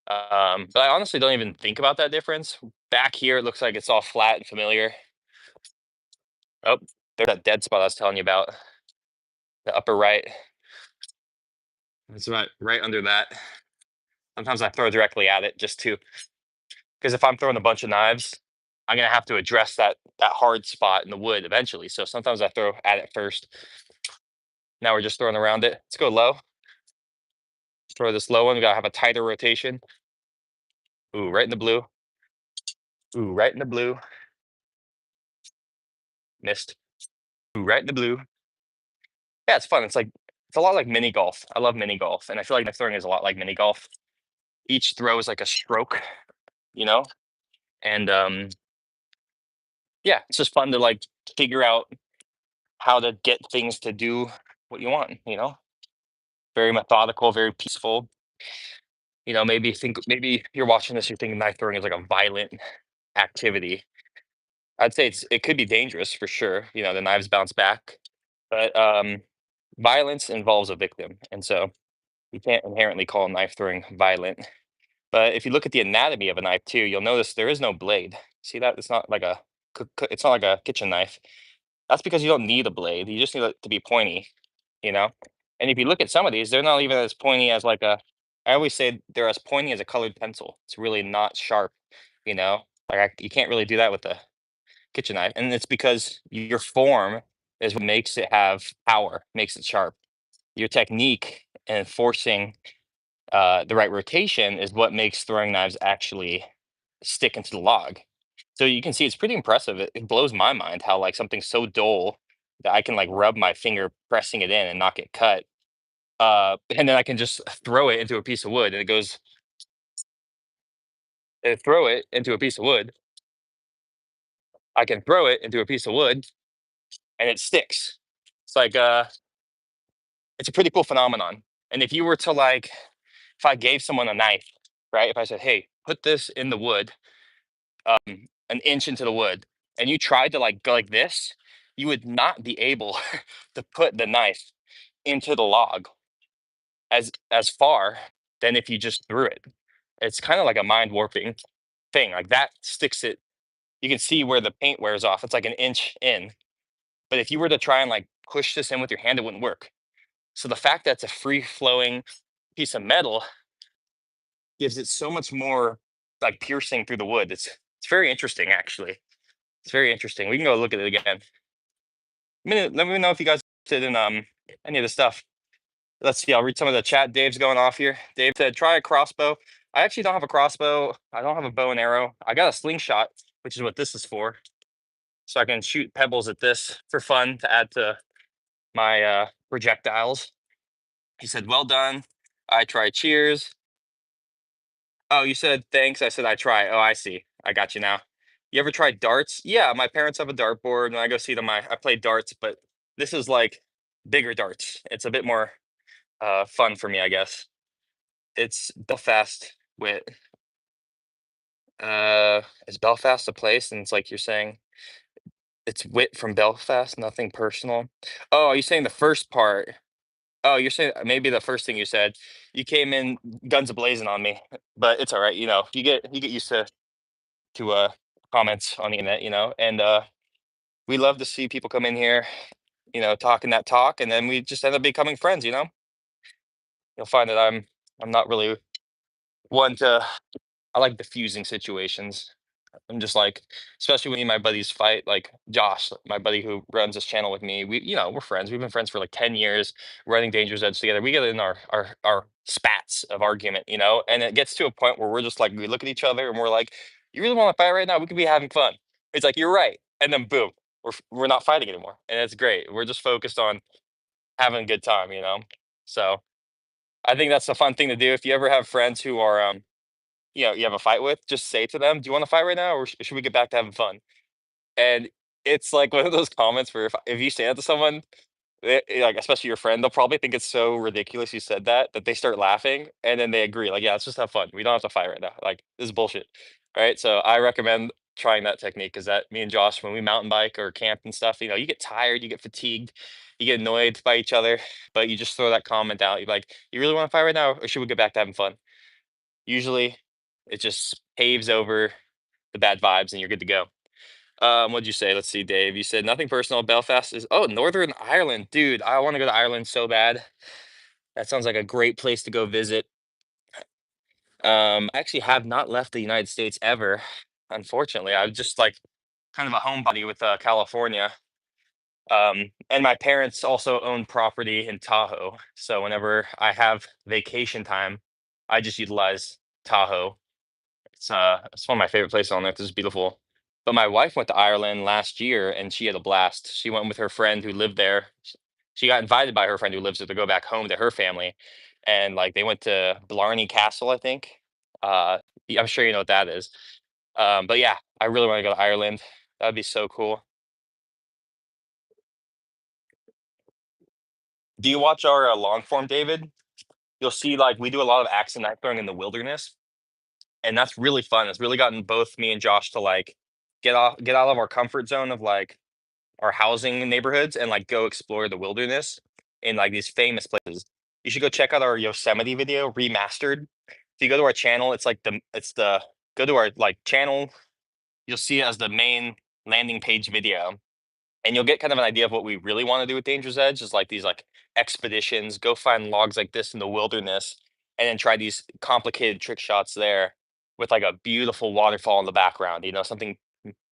But I honestly don't even think about that difference. Back here, it looks like it's all flat and familiar. Oh, there's that dead spot I was telling you about, the upper right. That's right under that. Sometimes I throw directly at it just to, because if I'm throwing a bunch of knives, I'm gonna have to address that hard spot in the wood eventually. So sometimes I throw at it first. Now we're just throwing around it. Let's go low. Throw this low one. We gotta have a tighter rotation. Ooh, right in the blue. Ooh, right in the blue. Missed. Ooh, right in the blue. Yeah, it's fun. It's a lot like mini golf. I love mini golf, and I feel like knife throwing is a lot like mini golf. Each throw is like a stroke, you know, and yeah, it's just fun to like figure out how to get things to do what you want. Very methodical, very peaceful. Maybe you're watching this, you're thinking knife throwing is like a violent activity. I'd say it could be dangerous for sure. The knives bounce back, but violence involves a victim, and so you can't inherently call knife throwing violent. But if you look at the anatomy of a knife too, you'll notice there is no blade. See that? It's not like it's not like a kitchen knife. That's because you don't need a blade. You just need it to be pointy, you know? And if you look at some of these, they're not even as pointy as like I always say they're as pointy as a colored pencil. It's really not sharp, you know? You can't really do that with a kitchen knife. And it's because your form is what makes it have power, makes it sharp. Your technique and forcing the right rotation is what makes throwing knives actually stick into the log. So you can see it's pretty impressive. It blows my mind how like something so dull that I can like rub my finger pressing it in and not get cut. And then I can just throw it into a piece of wood and it goes throw it into a piece of wood. I can throw it into a piece of wood and it sticks. It's like it's a pretty cool phenomenon. And if you were to like if I gave someone a knife, right? If I said, "Hey, put this in the wood, an inch into the wood," and you tried to like go like this, you would not be able to put the knife into the log as far than if you just threw it. It's kind of like a mind warping thing. Like that sticks it. You can see where the paint wears off. It's like an inch in. But if you were to try and like push this in with your hand, it wouldn't work. So the fact that it's a free flowing piece of metal gives it so much more like piercing through the wood. It's very interesting actually. It's very interesting. We can go look at it again. Let me know if you guys are interested in any of the stuff. Let's see. I'll read some of the chat. Dave's going off here. Dave said, "Try a crossbow." I actually don't have a crossbow. I don't have a bow and arrow. I got a slingshot, which is what this is for. So I can shoot pebbles at this for fun to add to my projectiles. He said, "Well done." I try. Cheers. Oh, you said thanks. I said I try. Oh, I see. I got you now. You ever tried darts? Yeah, my parents have a dartboard. When I go see them, I play darts, but this is like bigger darts. It's a bit more fun for me, I guess. It's Belfast with is Belfast a place? And it's like you're saying it's wit from Belfast, nothing personal. Oh, are you saying the first part? Oh, you're saying maybe the first thing you said. You came in guns a blazing on me, but it's all right. You get used to comments on the internet, and we love to see people come in here, talking that talk, and then we just end up becoming friends. You'll find that I'm not really one to I like diffusing situations. I'm just like, especially when me and my buddies fight, like Josh, my buddy who runs this channel with me, we're friends. We've been friends for like 10 years, running Danger's Edge together. We get in our spats of argument, and it gets to a point where we're just like, we look at each other and we're like, you really want to fight right now? We could be having fun. It's like, you're right. And then boom, we're not fighting anymore. And it's great. We're just focused on having a good time. So I think that's a fun thing to do. If you ever have friends who are, you have a fight with, just say to them, do you want to fight right now? Or should we get back to having fun? And it's like one of those comments where if you say that to someone, like especially your friend, they'll probably think it's so ridiculous you said that they start laughing and then they agree. Like, yeah, let's just have fun. We don't have to fight right now. Like, this is bullshit. Right. So I recommend trying that technique because that me and Josh, when we mountain bike or camp and stuff, you get tired, you get fatigued, you get annoyed by each other, but you just throw that comment out. You're like, you really want to fight right now, or should we get back to having fun? Usually it just paves over the bad vibes and you're good to go. What'd you say? Let's see, Dave. You said nothing personal. Belfast is Northern Ireland, dude. I want to go to Ireland so bad. That sounds like a great place to go visit. I actually have not left the United States ever, unfortunately. I'm just like kind of a homebody with California. And my parents also own property in Tahoe, so whenever I have vacation time, I just utilize Tahoe. It's one of my favorite places on earth. It's beautiful. But my wife went to Ireland last year and she had a blast. She went with her friend who lived there. She got invited by her friend who lives there to go back home to her family. And like they went to Blarney Castle, I think. Yeah, I'm sure you know what that is. But yeah, I really want to go to Ireland. That'd be so cool. Do you watch our long form, David? You'll see like we do a lot of axe and knife throwing in the wilderness, and that's really fun. It's really gotten both me and Josh to like get out of our comfort zone of like our housing neighborhoods and like go explore the wilderness in like these famous places. You should go check out our Yosemite video remastered. If you go to our channel, it's the go to our like channel, you'll see it as the main landing page video. And you'll get kind of an idea of what we really want to do with Danger's Edge is like these like expeditions, go find logs like this in the wilderness, and then try these complicated trick shots there with like a beautiful waterfall in the background. Something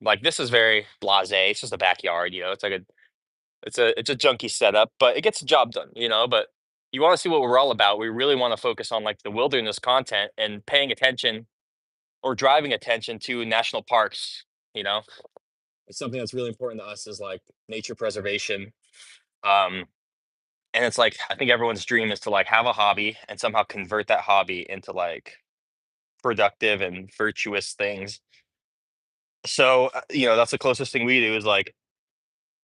like this is very blasé. It's just a backyard. It's like it's a junky setup, but it gets the job done. But you want to see what we're all about. We really want to focus on like the wilderness content and paying attention or driving attention to national parks. You know, it's something that's really important to us is like nature preservation. Um, and it's like I think everyone's dream is to like have a hobby and somehow convert that hobby into like productive and virtuous things. So that's the closest thing we do is like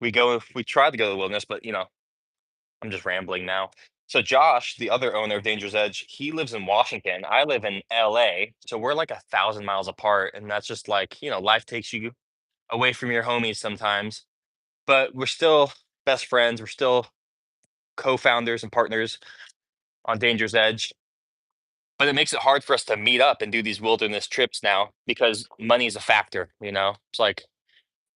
we try to go to the wilderness, but I'm just rambling now. So Josh, the other owner of Danger's Edge, he lives in Washington. I live in LA. So we're like 1,000 miles apart. And that's just like, life takes you away from your homies sometimes. But we're still best friends. We're still co-founders and partners on Danger's Edge. But it makes it hard for us to meet up and do these wilderness trips now because money is a factor. It's like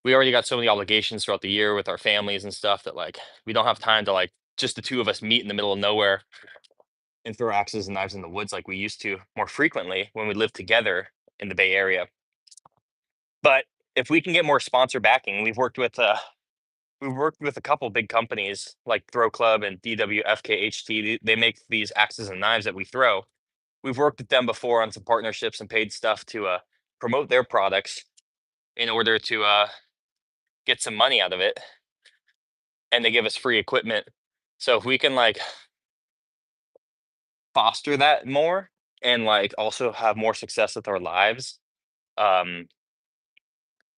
we already got so many obligations throughout the year with our families and stuff that like we don't have time to like just the two of us meet in the middle of nowhere and throw axes and knives in the woods like we used to more frequently when we lived together in the Bay Area. But if we can get more sponsor backing, we've worked with a couple big companies like Throw Club and DWFKHT. They make these axes and knives that we throw. We've worked with them before on some partnerships and paid stuff to promote their products in order to get some money out of it, and they give us free equipment. So if we can like foster that more and like also have more success with our lives, um,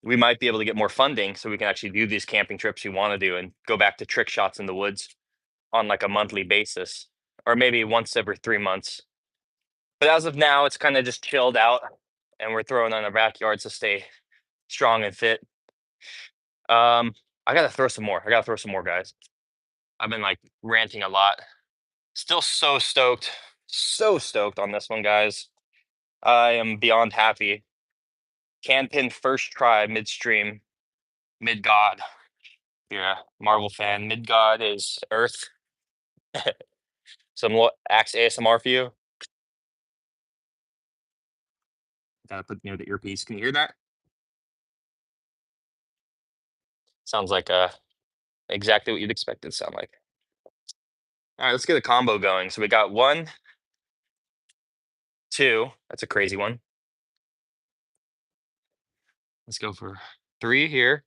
we might be able to get more funding so we can actually do these camping trips we want to do and go back to trick shots in the woods on like a monthly basis or maybe once every 3 months. But as of now, it's kind of just chilled out and we're throwing on our backyards to stay strong and fit. Um, I gotta throw some more. I gotta throw some more, guys. I've been like ranting a lot. Still so stoked on this one, guys. I am beyond happy. Can pin first try midstream, mid god. You're a Marvel fan. Mid god is Earth. Some Axe ASMR for you. Gotta put near the earpiece. Can you hear that? Sounds like exactly what you'd expect it to sound like. All right, let's get a combo going. So we got 1, 2. That's a crazy one. Let's go for 3 here.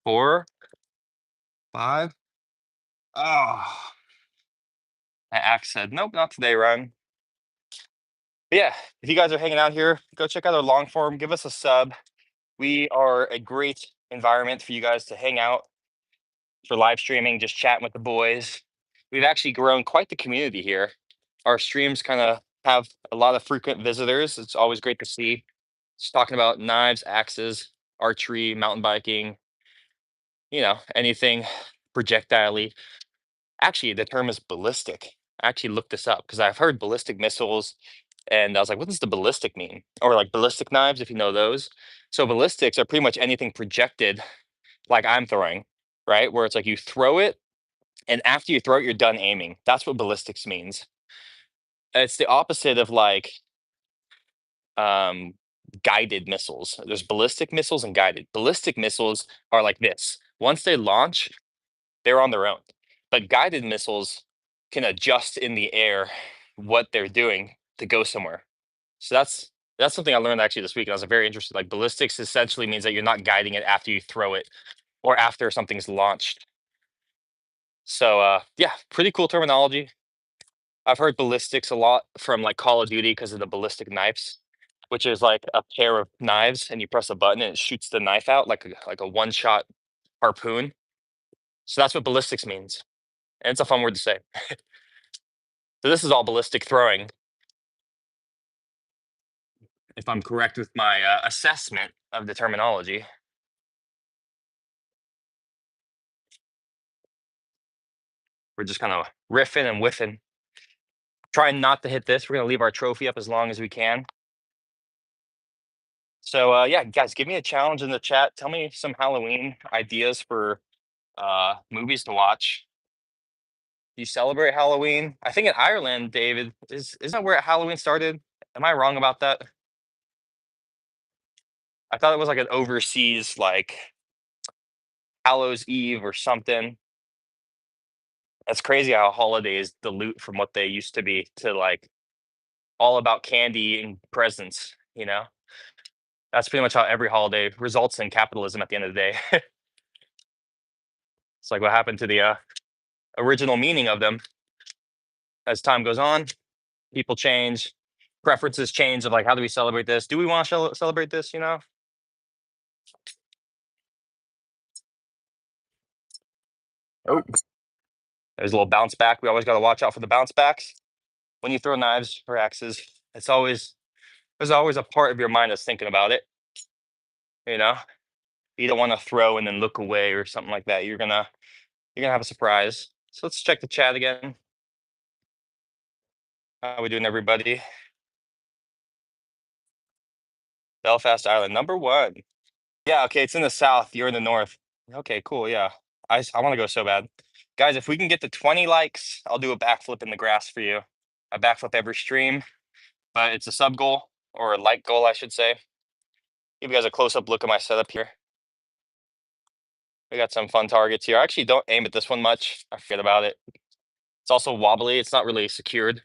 4, 5. Oh, my axe said, nope, not today, Ryan. But yeah, if you guys are hanging out here, go check out our long form. Give us a sub. We are a great environment for you guys to hang out for live streaming, just chatting with the boys. We've actually grown quite the community here. Our streams kind of have a lot of frequent visitors. It's always great to see. Just talking about knives, axes, archery, mountain biking, anything projectile. Actually, the term is ballistic. I actually looked this up because I've heard ballistic missiles, and I was like, what does the ballistic mean? Or like ballistic knives, if you know those. So ballistics are pretty much anything projected like I'm throwing, right? Where it's like you throw it, and after you throw it, you're done aiming. That's what ballistics means. It's the opposite of like um, guided missiles. There's ballistic missiles and guided. Ballistic missiles are like this. Once they launch, they're on their own. But guided missiles can adjust in the air what they're doing to go somewhere. So that's something I learned actually this week. And I was very interested. Like ballistics essentially means that you're not guiding it after you throw it or after something's launched. So yeah, pretty cool terminology. I've heard ballistics a lot from like Call of Duty because of the ballistic knives, which is like a pair of knives and you press a button and it shoots the knife out like a one-shot harpoon. So that's what ballistics means. And it's a fun word to say. So this is all ballistic throwing, if I'm correct with my assessment of the terminology. We're just kind of riffing and whiffing, trying not to hit this. We're gonna leave our trophy up as long as we can. So yeah, guys, give me a challenge in the chat. Tell me some Halloween ideas for movies to watch. Do you celebrate Halloween? I think in Ireland, David, isn't that where Halloween started? Am I wrong about that? I thought it was like an overseas like Hallows Eve or something. That's crazy how holidays dilute from what they used to be to like all about candy and presents. That's pretty much how every holiday results in capitalism at the end of the day. It's like what happened to the original meaning of them. As time goes on, people change, preferences change of like, how do we celebrate this? Do we want to celebrate this? Oh, there's a little bounce back. We always got to watch out for the bounce backs when you throw knives or axes. There's always a part of your mind that's thinking about it. You know, you don't want to throw and then look away or something like that. You're gonna have a surprise. So let's check the chat again. How we doing, everybody? Belfast, Ireland, #1. Yeah, okay, it's in the south. You're in the north. Okay, cool. Yeah, I want to go so bad, guys. If we can get to 20 likes, I'll do a backflip in the grass for you. I backflip every stream, but it's a sub goal or a like goal, I should say. Give you guys a close up look at my setup here. We got some fun targets here. I actually don't aim at this one much. I forget about it. It's also wobbly. It's not really secured.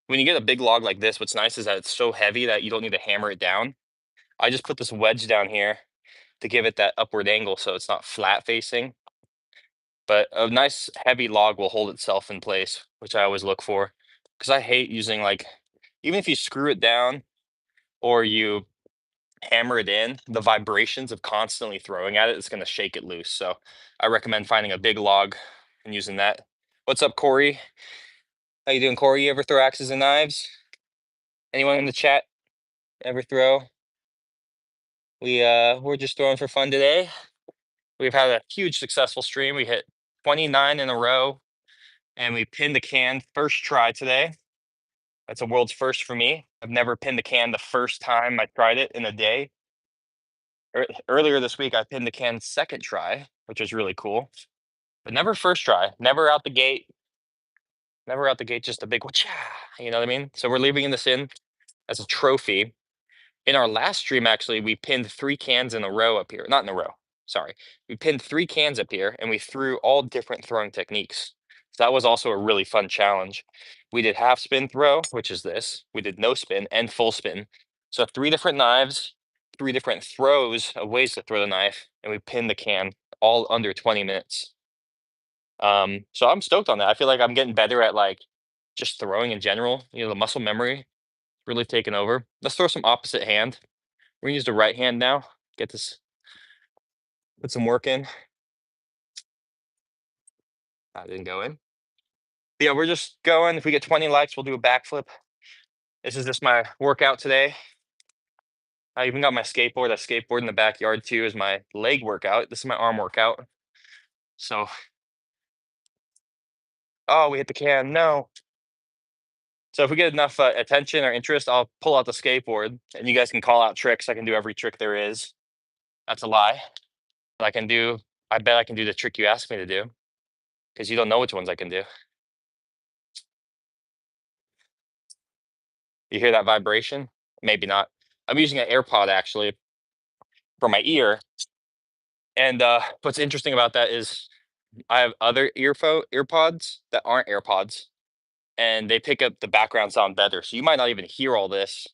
When you get a big log like this, what's nice is that it's so heavy that you don't need to hammer it down. I just put this wedge down here to give it that upward angle so it's not flat facing. But a nice heavy log will hold itself in place, which I always look for. Because I hate using like, even if you screw it down or you hammer it in, the vibrations of constantly throwing at it, it's going to shake it loose. So I recommend finding a big log and using that. What's up, Corey? How you doing, Corey? You ever throw axes and knives? Anyone in the chat ever throw? We're just throwing for fun today. We've had a huge successful stream. We hit 29 in a row, and we pinned the can first try today. That's a world's first for me. I've never pinned the can the first time I tried it in a day. Earlier this week, I pinned the can second try, which was really cool, but never first try. Never out the gate. Never out the gate. Just a big whatcha. You know what I mean? So we're leaving this in as a trophy. In our last stream, actually, we pinned 3 cans in a row up here. Not in a row, sorry. We pinned 3 cans up here, and we threw all different throwing techniques. So that was also a really fun challenge. We did half spin throw, which is this. We did no spin and full spin. So 3 different knives, 3 different throws of ways to throw the knife, and we pinned the can all under 20 minutes. So I'm stoked on that. I feel like I'm getting better at like just throwing in general. You know, the muscle memory really taking over. Let's throw some opposite hand. We're gonna use the right hand now. Get this, put some work in. That didn't go in. Yeah, we're just going. If we get 20 likes, we'll do a backflip. This is just my workout today. I even got my skateboard. I skateboard in the backyard too as my leg workout. This is my arm workout. So, oh, we hit the can. No. So if we get enough attention or interest, I'll pull out the skateboard and you guys can call out tricks. I can do every trick there is. That's a lie. But I can do, I bet I can do the trick you asked me to do because you don't know which ones I can do. You hear that vibration? Maybe not. I'm using an AirPod actually for my ear. And what's interesting about that is I have other earpods that aren't AirPods, and they pick up the background sound better. So you might not even hear all this,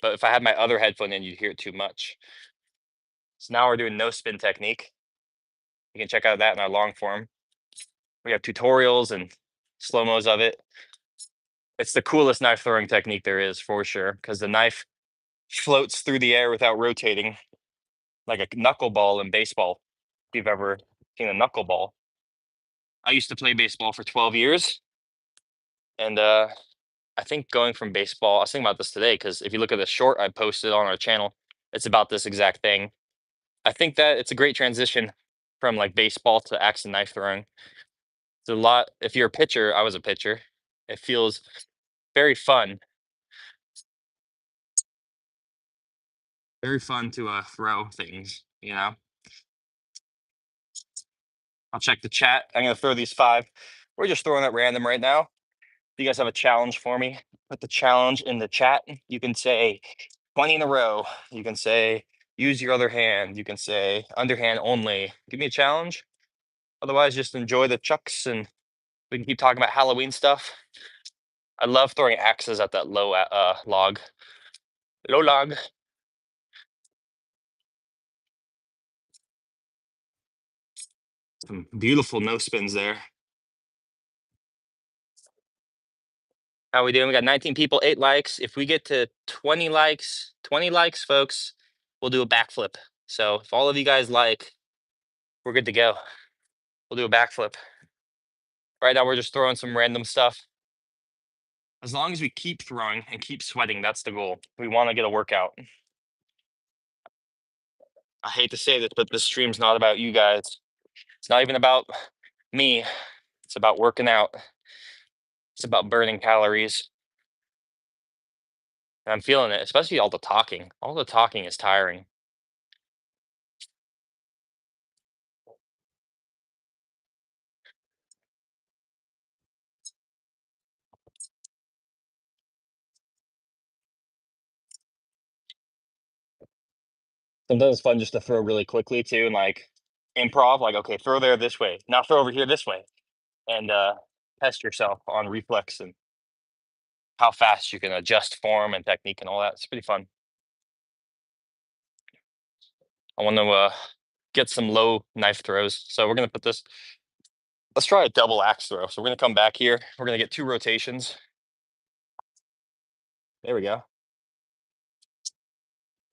but if I had my other headphone in, you'd hear it too much. So now we're doing no spin technique. You can check out that in our long form. We have tutorials and slow-mos of it. It's the coolest knife throwing technique there is for sure, because the knife floats through the air without rotating, like a knuckleball in baseball. If you've ever seen a knuckleball. I used to play baseball for 12 years. And I think going from baseball, I was thinking about this today because if you look at the short I posted on our channel, it's about this exact thing. I think that it's a great transition from like baseball to axe and knife throwing. It's a lot. If you're a pitcher, I was a pitcher. It feels very fun. Very fun to throw things, you know. I'll check the chat. I'm gonna throw these 5. We're just throwing at random right now. If you guys have a challenge for me, put the challenge in the chat. You can say 20 in a row. You can say use your other hand. You can say underhand only. Give me a challenge. Otherwise, just enjoy the chucks and we can keep talking about Halloween stuff. I love throwing axes at that low log. Low log. Some beautiful no spins there. How we doing? We got 19 people, 8 likes. If we get to 20 likes, folks, we'll do a backflip. So if all of you guys like, we're good to go. We'll do a backflip. Right now, we're just throwing some random stuff. As long as we keep throwing and keep sweating, that's the goal. We want to get a workout. I hate to say this, but this stream's not about you guys. It's not even about me. It's about working out. It's about burning calories. And I'm feeling it, especially all the talking. All the talking is tiring. Sometimes it's fun just to throw really quickly too, and like improv, like, okay, throw there this way. Now throw over here this way. And test yourself on reflex and how fast you can adjust form and technique and all that. It's pretty fun. I want to get some low knife throws. So we're going to put this, let's try a double axe throw. So we're going to come back here. We're going to get 2 rotations. There we go.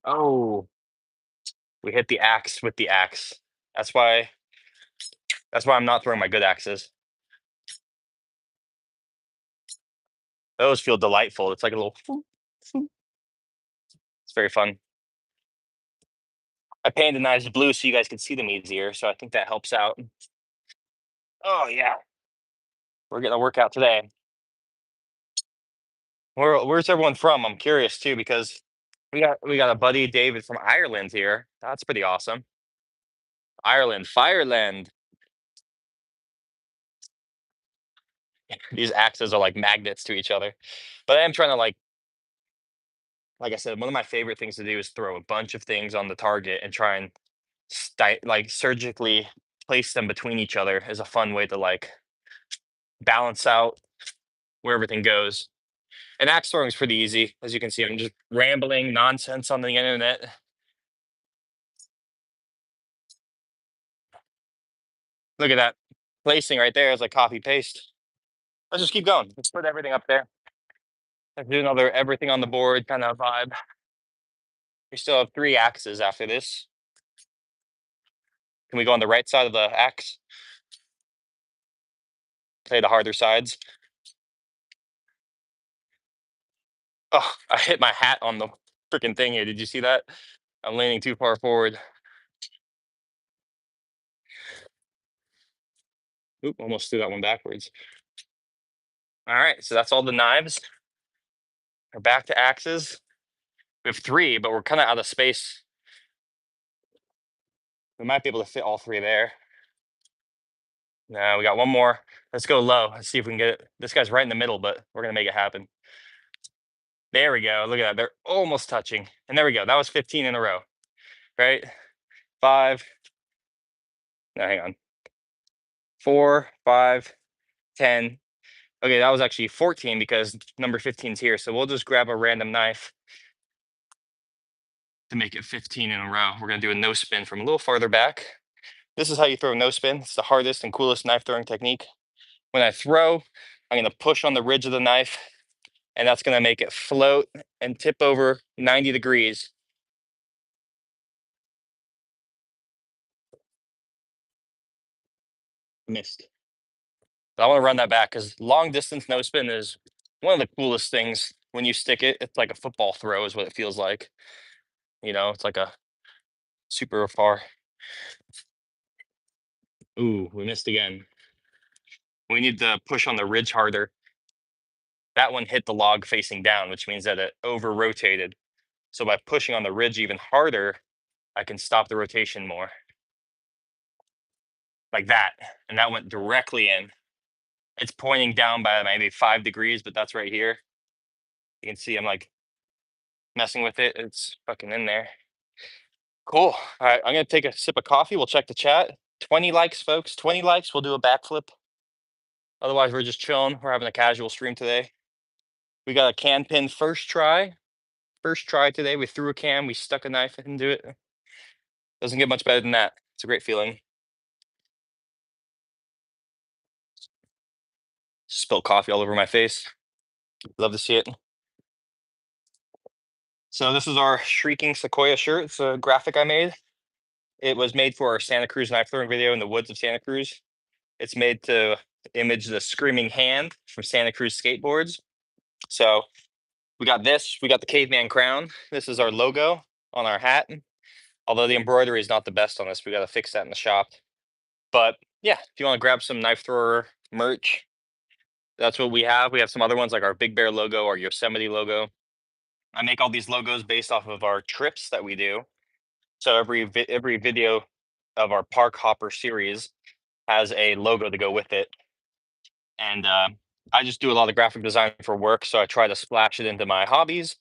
Oh, we hit the axe with the axe. That's why I'm not throwing my good axes. Those feel delightful. It's like a little, it's very fun. I pandanized blue so you guys can see them easier. So I think that helps out. Oh yeah. We're getting a workout today. Where's everyone from? I'm curious too because we got a buddy David from Ireland here. That's pretty awesome. Ireland, Fireland. These axes are like magnets to each other. But I am trying to like like I said, one of my favorite things to do is throw a bunch of things on the target and try and like surgically place them between each other is a fun way to like balance out where everything goes. And axe throwing is pretty easy. As you can see, I'm just rambling nonsense on the internet. Look at that. Placing right there is like copy paste. Let's just keep going. Let's put everything up there. Let's do another everything on the board kind of vibe. We still have 3 axes after this. Can we go on the right side of the axe? Play the harder sides. Oh, I hit my hat on the freaking thing here. Did you see that? I'm leaning too far forward. Oop, almost threw that one backwards. All right, so that's all the knives. We're back to axes. We have 3, but we're kind of out of space. We might be able to fit all 3 there. No, we got one more. Let's go low. Let's see if we can get it. This guy's right in the middle, but we're gonna make it happen. There we go. Look at that. They're almost touching. And there we go. That was 15 in a row. Right? 5. No, hang on. 4, 5, 10. Okay, that was actually 14 because number 15 is here. So we'll just grab a random knife to make it 15 in a row. We're gonna do a no spin from a little farther back. This is how you throw no spin. It's the hardest and coolest knife throwing technique. When I throw, I'm gonna push on the ridge of the knife, and that's gonna make it float and tip over 90 degrees. Missed. But I wanna run that back because long distance no spin is one of the coolest things. When you stick it, it's like a football throw is what it feels like. You know, it's like a super far. Ooh, we missed again. We need to push on the ridge harder. That one hit the log facing down, which means that it over rotated. So by pushing on the ridge even harder, I can stop the rotation more. Like that. And that went directly in. It's pointing down by maybe 5 degrees, but that's right here. You can see I'm like messing with it. It's fucking in there. Cool. All right, I'm gonna take a sip of coffee. We'll check the chat. 20 likes, folks. 20 likes. We'll do a backflip. Otherwise, we're just chilling. We're having a casual stream today. We got a can pin first try. First try today. We threw a can. We stuck a knife into it. Doesn't get much better than that. It's a great feeling. Spilled coffee all over my face. Love to see it. So this is our Shrieking Sequoia shirt. It's a graphic I made. It was made for our Santa Cruz knife throwing video in the woods of Santa Cruz. It's made to image the screaming hand from Santa Cruz skateboards. So we got this. We got the caveman crown. This is our logo on our hat. Although the embroidery is not the best on this, we got to fix that in the shop. But yeah, if you want to grab some knife thrower merch, that's what we have. We have some other ones like our Big Bear logo, our Yosemite logo. I make all these logos based off of our trips that we do. So every video of our Park Hopper series has a logo to go with it, and I just do a lot of graphic design for work, so I try to splash it into my hobbies.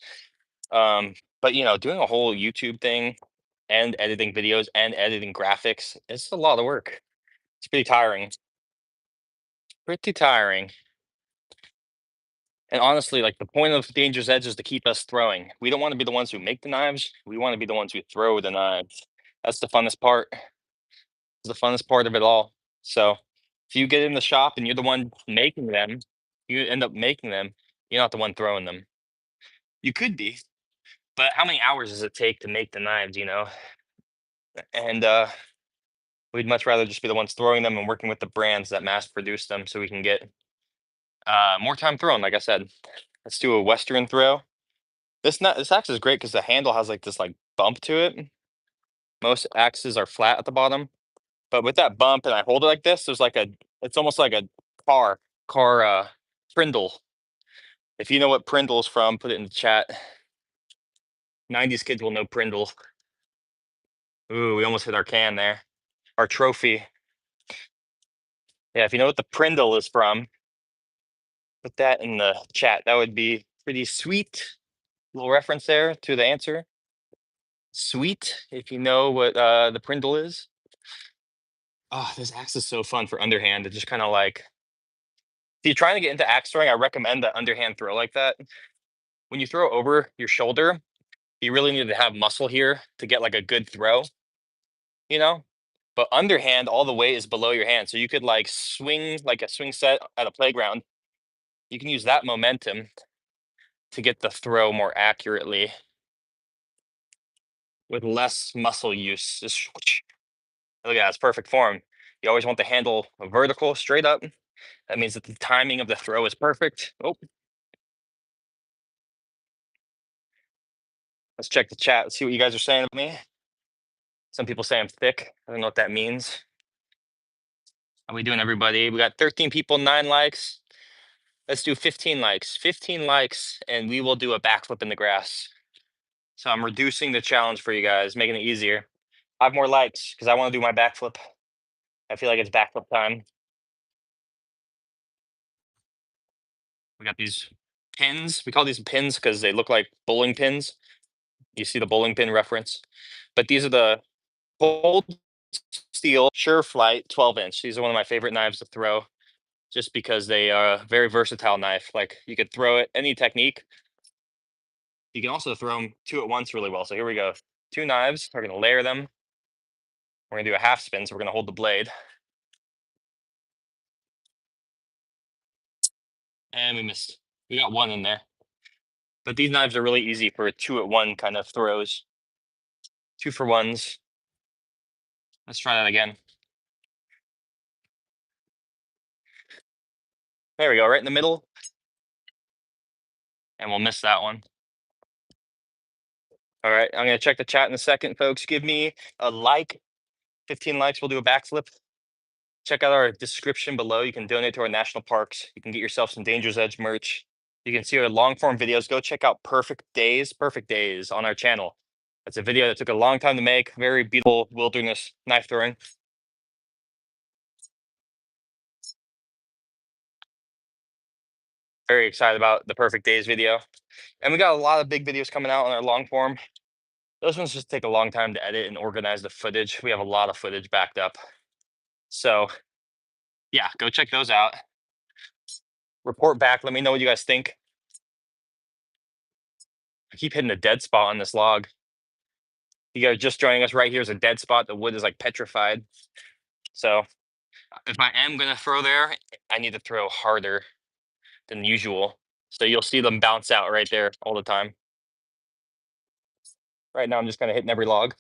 But you know, doing a whole YouTube thing and editing videos and editing graphics, it's a lot of work. It's pretty tiring. Pretty tiring. And honestly, like the point of Dangerous Edge is to keep us throwing. We don't want to be the ones who make the knives. We want to be the ones who throw the knives. That's the funnest part. It's the funnest part of it all. So if you get in the shop and you're the one making them, you end up making them. You're not the one throwing them. You could be, but how many hours does it take to make the knives? You know, and we'd much rather just be the ones throwing them and working with the brands that mass produce them, so we can get more time throwing. Like I said, let's do a Western throw. This axe is great because the handle has like this like bump to it. Most axes are flat at the bottom, but with that bump and I hold it like this, there's like a it's almost like a car prindle. If you know what prindle is from, put it in the chat. 90s kids will know prindle. Ooh, we almost hit our can there. Our trophy. Yeah, if you know what the prindle is from, put that in the chat. That would be pretty sweet. Little reference there to the answer. Sweet, if you know what the Prindle is. Oh, this axe is so fun for underhand. It just kind of like, if you're trying to get into axe throwing, I recommend the underhand throw like that. When you throw over your shoulder, you really need to have muscle here to get like a good throw, you know? But underhand, all the weight is below your hand. So you could like swing like a swing set at a playground. You can use that momentum to get the throw more accurately with less muscle use. Just look at that, it's perfect form. You always want the handle vertical, straight up. That means that the timing of the throw is perfect. Oh, let's check the chat. Let's see what you guys are saying about me. Some people say I'm thick. I don't know what that means. How we doing, everybody? We got 13 people, 9 likes. Let's do 15 likes. 15 likes, and we will do a backflip in the grass. So I'm reducing the challenge for you guys, making it easier. 5 more likes because I want to do my backflip. I feel like it's backflip time. We got these pins. We call these pins because they look like bowling pins. You see the bowling pin reference. But these are the cold steel Sure Flight 12-inch. These are one of my favorite knives to throw just because they are a very versatile knife. Like you could throw it any technique. You can also throw them 2 at once really well. So here we go. 2 knives. We're going to layer them. We're going to do a half spin. So we're going to hold the blade. And we missed. We got 1 in there. But these knives are really easy for 2 at 1 kind of throws. 2 for 1s. Let's try that again. There we go, right in the middle. And we'll miss that one. All right, I'm going to check the chat in a second, folks. Give me a like. 15 likes, we'll do a backflip. Check out our description below. You can donate to our national parks. You can get yourself some Danger's Edge merch. You can see our long form videos. Go check out Perfect Days on our channel. It's a video that took a long time to make. Very beautiful wilderness knife throwing. Very excited about the Perfect Days video. And we got a lot of big videos coming out on our long form. Those ones just take a long time to edit and organize the footage. We have a lot of footage backed up. So yeah, go check those out. Report back. Let me know what you guys think. I keep hitting a dead spot on this log. You guys just joining us, right here is a dead spot. The wood is like petrified. So if I am going to throw there, I need to throw harder than usual. So you'll see them bounce out right there all the time. Right now, I'm just kind of hitting every log.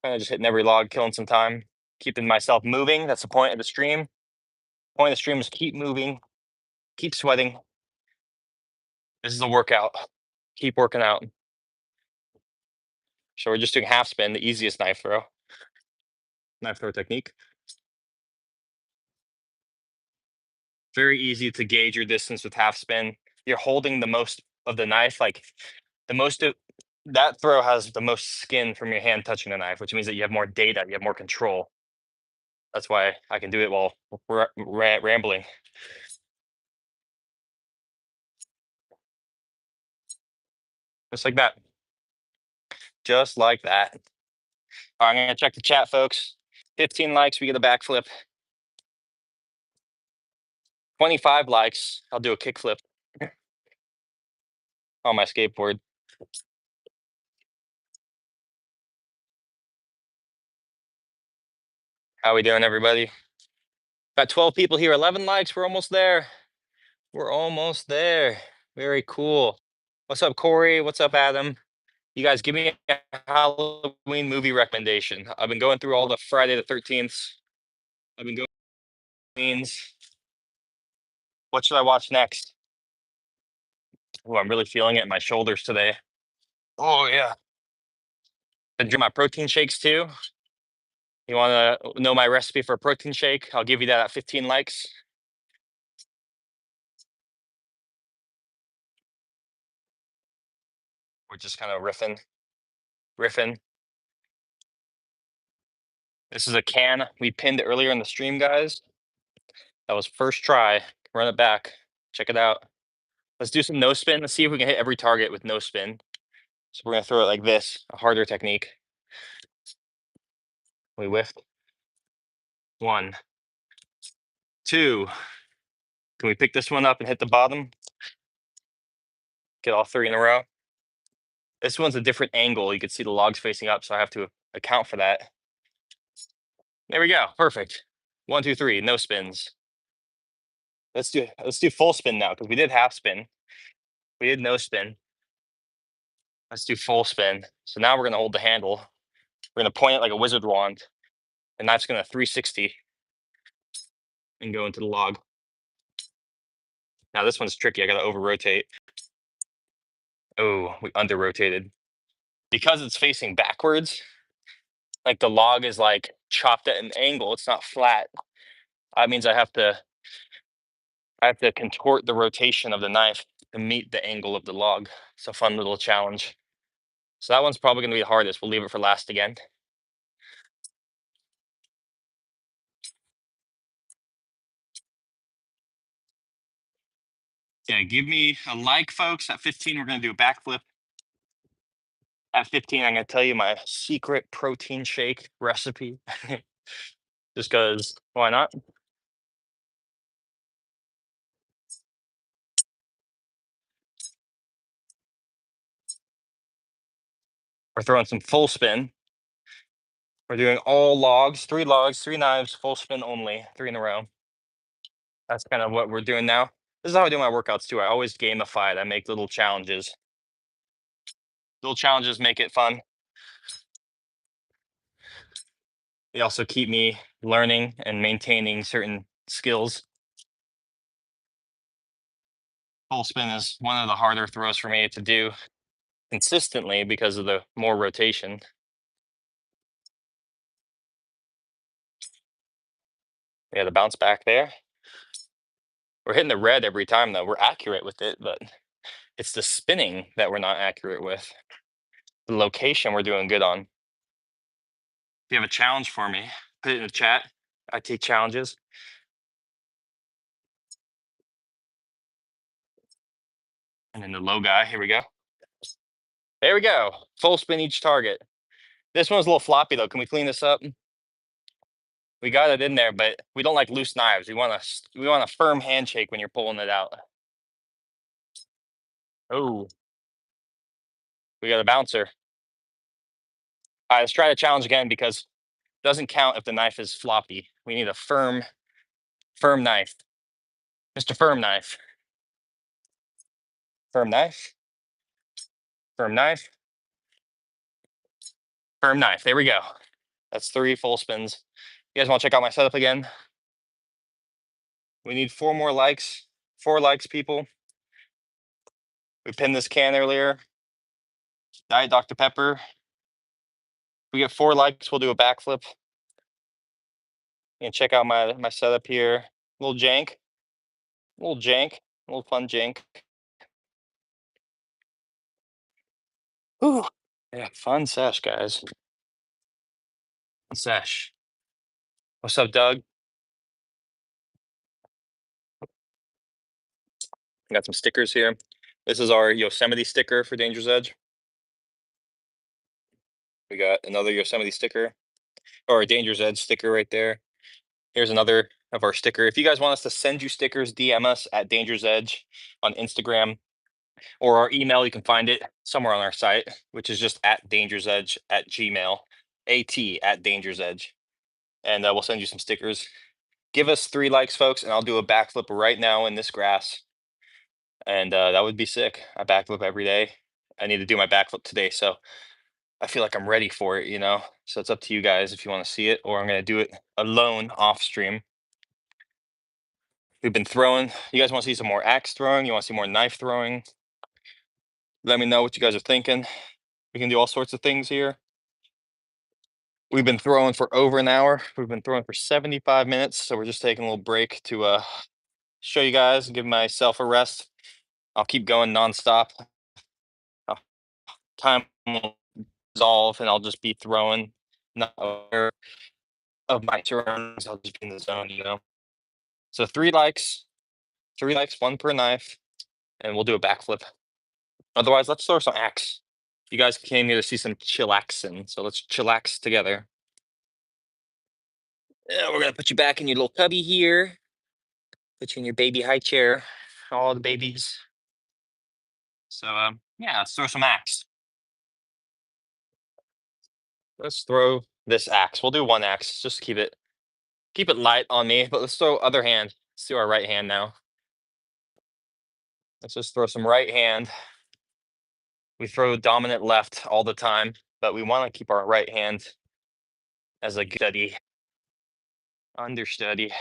Kind of just hitting every log, killing some time, keeping myself moving. That's the point of the stream. Point of the stream is keep moving, keep sweating. This is a workout. Keep working out. So we're just doing half spin, the easiest knife throw technique. Very easy to gauge your distance with half spin. You're holding the most of the knife, like the most of that throw has the most skin from your hand touching the knife, which means that you have more data, you have more control. That's why I can do it while rambling. Just like that. Just like that. All right, I'm gonna check the chat, folks. 15 likes, we get a backflip. 25 likes, I'll do a kickflip on my skateboard. How we doing, everybody? Got 12 people here, 11 likes. We're almost there. We're almost there. Very cool. What's up, Corey? What's up, Adam? You guys give me a Halloween movie recommendation. I've been going through all the Friday the 13th. I've been going. What should I watch next? Oh, I'm really feeling it in my shoulders today. Oh, yeah. I drink my protein shakes too. You want to know my recipe for a protein shake? I'll give you that at 15 likes. We're just kind of riffing. This is a can we pinned earlier in the stream, guys. That was first try. Run it back. Check it out. Let's do some no spin. Let's see if we can hit every target with no spin. So we're gonna throw it like this, a harder technique. We whiffed. 1, 2. Can we pick this one up and hit the bottom? Get all 3 in a row. This one's a different angle. You can see the logs facing up, so I have to account for that. There we go. Perfect. 1, 2, 3. No spins. Let's do full spin now because we did half spin. We did no spin. Let's do full spin. So now we're gonna hold the handle. We're gonna point it like a wizard wand. The knife's gonna 360 and go into the log. Now this one's tricky. I gotta over rotate. Oh, we under rotated. Because it's facing backwards, like the log is like chopped at an angle. It's not flat. That means I have to contort the rotation of the knife to meet the angle of the log. It's a fun little challenge. So that one's probably gonna be the hardest. We'll leave it for last again. Yeah, give me a like, folks. At 15, we're gonna do a backflip. At 15, I'm gonna tell you my secret protein shake recipe. Just because, why not? We're throwing some full spin. We're doing all logs, 3 logs, 3 knives, full spin only, 3 in a row. That's kind of what we're doing now. This is how I do my workouts too. I always gamify it. I make little challenges. Little challenges make it fun. They also keep me learning and maintaining certain skills. Full spin is one of the harder throws for me to do consistently because of the more rotation. Yeah, the bounce back there. We're hitting the red every time though. We're accurate with it, but it's the spinning that we're not accurate with. The location we're doing good on. If you have a challenge for me, put it in the chat. I take challenges. And then the low guy, here we go. There we go. Full spin each target. This one's a little floppy though. Can we clean this up? We got it in there, but we don't like loose knives. We want a firm handshake when you're pulling it out. Oh, we got a bouncer. All right, let's try the challenge again because it doesn't count if the knife is floppy. We need a firm knife. Mr. Firm Knife. Firm knife. Firm knife. Firm knife. There we go. That's 3 full spins. You guys want to check out my setup again? We need 4 more likes. 4 likes, people. We pinned this can earlier. Diet Dr. Pepper. If we get 4 likes, we'll do a backflip. And check out my setup here. A little jank. A little fun jank. Ooh. Yeah, fun sesh, guys. Fun sesh. What's up, Doug? Got some stickers here. This is our Yosemite sticker for Danger's Edge. We got another Yosemite sticker, or a Danger's Edge sticker right there. Here's another of our sticker. If you guys want us to send you stickers, DM us at Danger's Edge on Instagram or our email. You can find it somewhere on our site, which is just at Danger's Edge at Gmail, at Danger's Edge, and we'll send you some stickers. Give us 3 likes, folks, and I'll do a backflip right now in this grass, and that would be sick. I backflip every day. I need to do my backflip today, so I feel like I'm ready for it, you know? So it's up to you guys if you want to see it, or I'm going to do it alone off stream. We've been throwing. You guys want to see some more axe throwing? You want to see more knife throwing? Let me know what you guys are thinking. We can do all sorts of things here. We've been throwing for over an hour. We've been throwing for 75 minutes. So we're just taking a little break to show you guys and give myself a rest. I'll keep going nonstop. Time will dissolve and I'll just be throwing, not aware of my surroundings. I'll just be in the zone, you know? So 3 likes, 1 per knife. and we'll do a backflip. Otherwise, let's throw some axe. You guys came here to see some chillaxing, so let's chillax together. Yeah, we're gonna put you back in your little cubby here. Put you in your baby high chair. All the babies. So yeah, let's throw some axe. Let's throw this axe. We'll do one axe. Just keep it light on me. But let's throw other hand. Let's do our right hand now. Let's just throw some right hand. We throw dominant left all the time, but we want to keep our right hand as a study, understudy.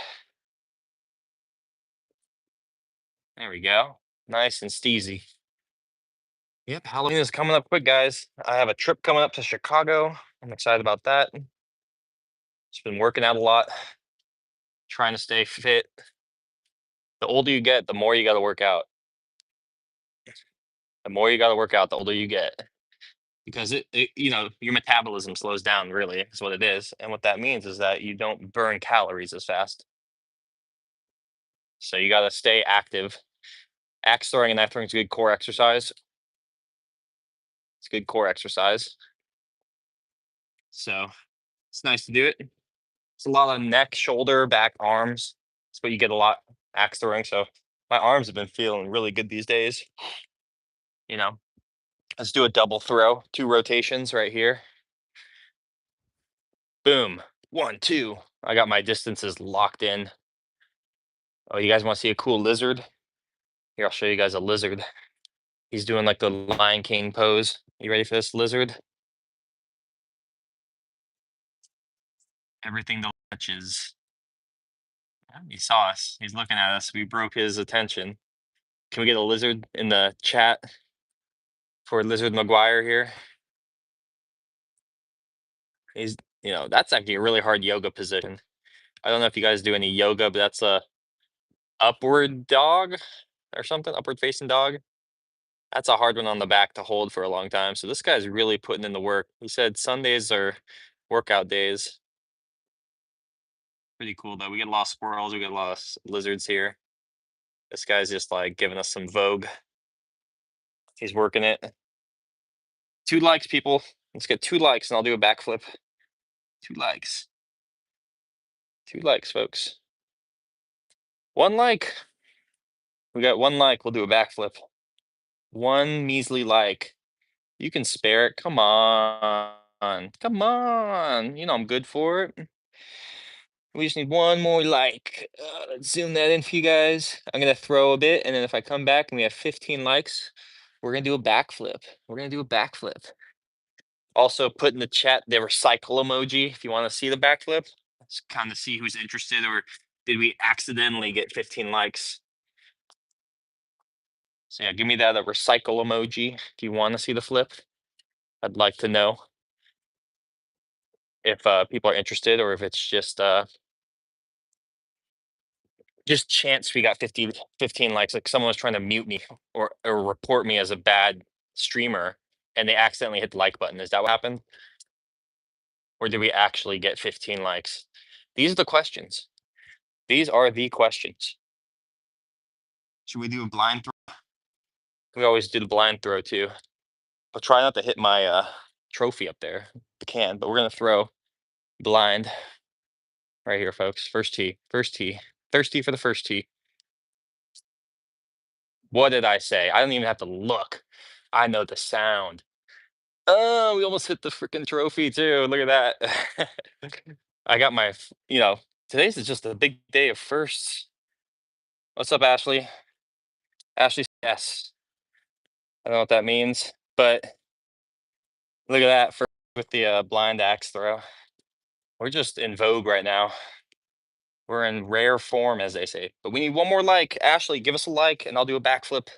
There we go. Nice and steezy. Yep, Halloween is coming up quick, guys. I have a trip coming up to Chicago. I'm excited about that. Just been working out a lot, trying to stay fit. The older you get, the more you got to work out. The more you got to work out, the older you get. Because your metabolism slows down, really, is what it is. And what that means is that you don't burn calories as fast. So you got to stay active. Axe throwing and knife throwing is good core exercise. It's good core exercise. So it's nice to do it. It's a lot of neck, shoulder, back, arms. That's what you get a lot axe throwing. So my arms have been feeling really good these days. Let's do a double throw, 2 rotations right here. Boom. 1, 2. I got my distances locked in. Oh, you guys want to see a cool lizard? Here, I'll show you guys a lizard. He's doing like the Lion King pose. You ready for this lizard? Everything that touches. He saw us. He's looking at us. We broke his attention. Can we get a lizard in the chat for Lizard McGuire here? That's actually a really hard yoga position. I don't know if you guys do any yoga, but that's a upward dog or something, upward facing dog. That's a hard one on the back to hold for a long time. So this guy's really putting in the work. He said Sundays are workout days. Pretty cool though. We get a lot of squirrels, we get a lot of lizards here. This guy's just like giving us some vogue. He's working it. 2 likes, people. Let's get 2 likes and I'll do a backflip. 2 likes. 2 likes, folks. 1 like. We got 1 like, we'll do a backflip. 1 measly like. You can spare it. Come on. Come on. I'm good for it. We just need 1 more like. Let's zoom that in for you guys. I'm going to throw a bit, and then if I come back and we have 15 likes, we're going to do a backflip. We're going to do a backflip. Also, put in the chat the recycle emoji if you want to see the backflip. Let's kind of see who's interested, or did we accidentally get 15 likes? So yeah, give me that recycle emoji if you want to see the flip. I'd like to know if people are interested, or if it's just chance we got 15 likes. Like someone was trying to mute me or report me as a bad streamer and they accidentally hit the like button. Is that what happened? Or did we actually get 15 likes? These are the questions. These are the questions. Should we do a blind throw? We always do the blind throw too. I'll try not to hit my trophy up there. I can, but we're gonna throw blind right here, folks. First tee. Thirsty for the first tee. What did I say? I don't even have to look. I know the sound. Oh, we almost hit the freaking trophy too. Look at that. I got my, today's is just a big day of firsts. What's up, Ashley? Ashley, yes. I don't know what that means, but look at that with the blind axe throw. We're just in vogue right now. We're in rare form, as they say. But we need 1 more like. Ashley, give us a like, and I'll do a backflip.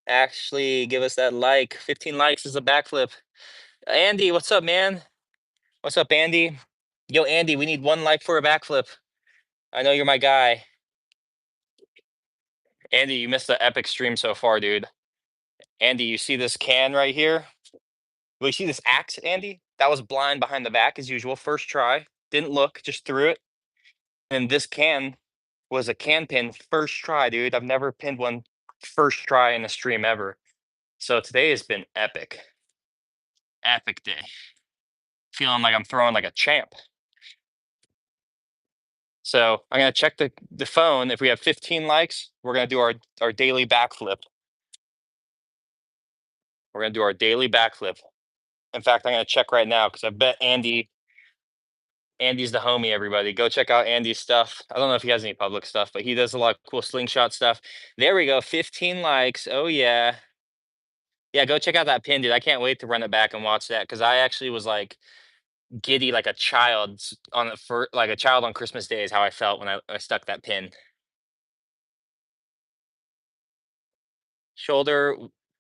Ashley, give us that like. 15 likes is a backflip. Andy, what's up, man? What's up, Andy? Yo, Andy, we need 1 like for a backflip. I know you're my guy. Andy, you missed the epic stream so far, dude. Andy, you see this can right here? Well, you see this axe, Andy? That was blind behind the back as usual. First try. Didn't look, just threw it. And this can was a can pin first try, dude. I've never pinned one first try in a stream ever. So today has been epic. Epic day. Feeling like I'm throwing like a champ. So I'm gonna check the phone. If we have 15 likes, we're gonna do our daily backflip. We're gonna do our daily backflip. In fact, I'm gonna check right now because I bet Andy's the homie, everybody. Go check out Andy's stuff. I don't know if he has any public stuff, but he does a lot of cool slingshot stuff. There we go. 15 likes. Oh yeah. Yeah, go check out that pin, dude. I can't wait to run it back and watch that because I actually was like giddy like a child on the for like a child on Christmas Day is how I felt when I stuck that pin. Shoulder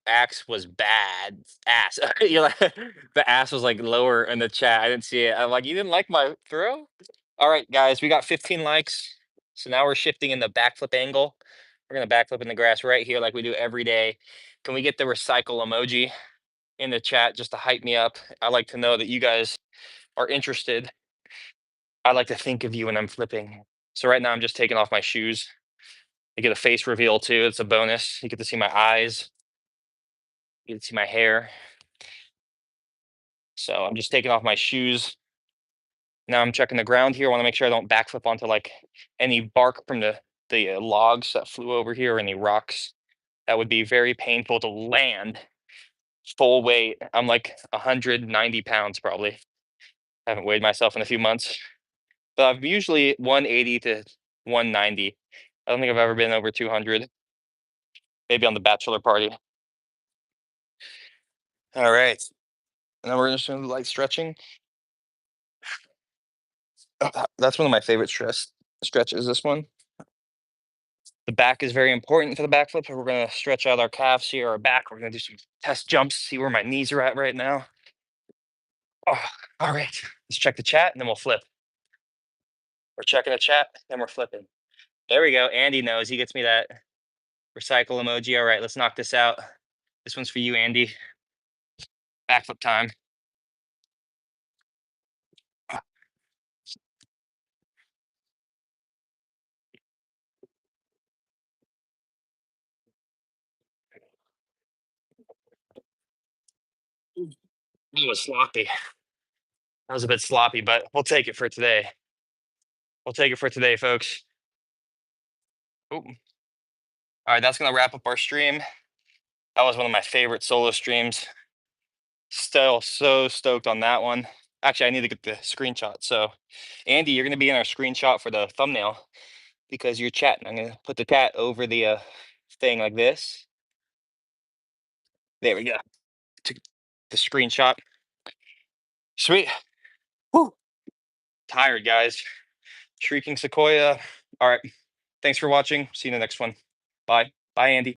axe was bad. Ass. You're like the ass was like lower in the chat. I didn't see it. I'm like, you didn't like my throw? All right, guys, we got 15 likes. So now we're shifting in the backflip angle. We're gonna backflip in the grass right here like we do every day. Can we get the recycle emoji in the chat just to hype me up? I like to know that you guys are interested. I like to think of you when I'm flipping. So right now I'm just taking off my shoes. I get a face reveal too. It's a bonus. You get to see my eyes. You get to see my hair. So I'm just taking off my shoes. Now I'm checking the ground here. I want to make sure I don't backflip onto like any bark from the logs that flew over here or any rocks. That would be very painful to land full weight. I'm like 190 pounds probably. I haven't weighed myself in a few months, but I'm usually 180 to 190. I don't think I've ever been over 200. Maybe on the bachelor party. All right. And then we're just gonna do light stretching. Oh, that's one of my favorite stretches. This one. The back is very important for the backflip. So we're gonna stretch out our calves here, our back. We're gonna do some test jumps, see where my knees are at right now. Oh, all right. Let's check the chat and then we'll flip. We're checking the chat, then we're flipping. There we go. Andy knows. He gets me that recycle emoji. All right, let's knock this out. This one's for you, Andy. Backflip time. That was sloppy. That was a bit sloppy, but we'll take it for today. We'll take it for today, folks. Ooh. All right, that's gonna wrap up our stream. That was one of my favorite solo streams. Still so stoked on that one. Actually, I need to get the screenshot. So, Andy, you're gonna be in our screenshot for the thumbnail because you're chatting. I'm gonna put the chat over the thing like this. There we go. Took the screenshot. Sweet. Woo. Tired, guys. Shrieking Sequoia. All right. Thanks for watching. See you in the next one. Bye. Bye, Andy.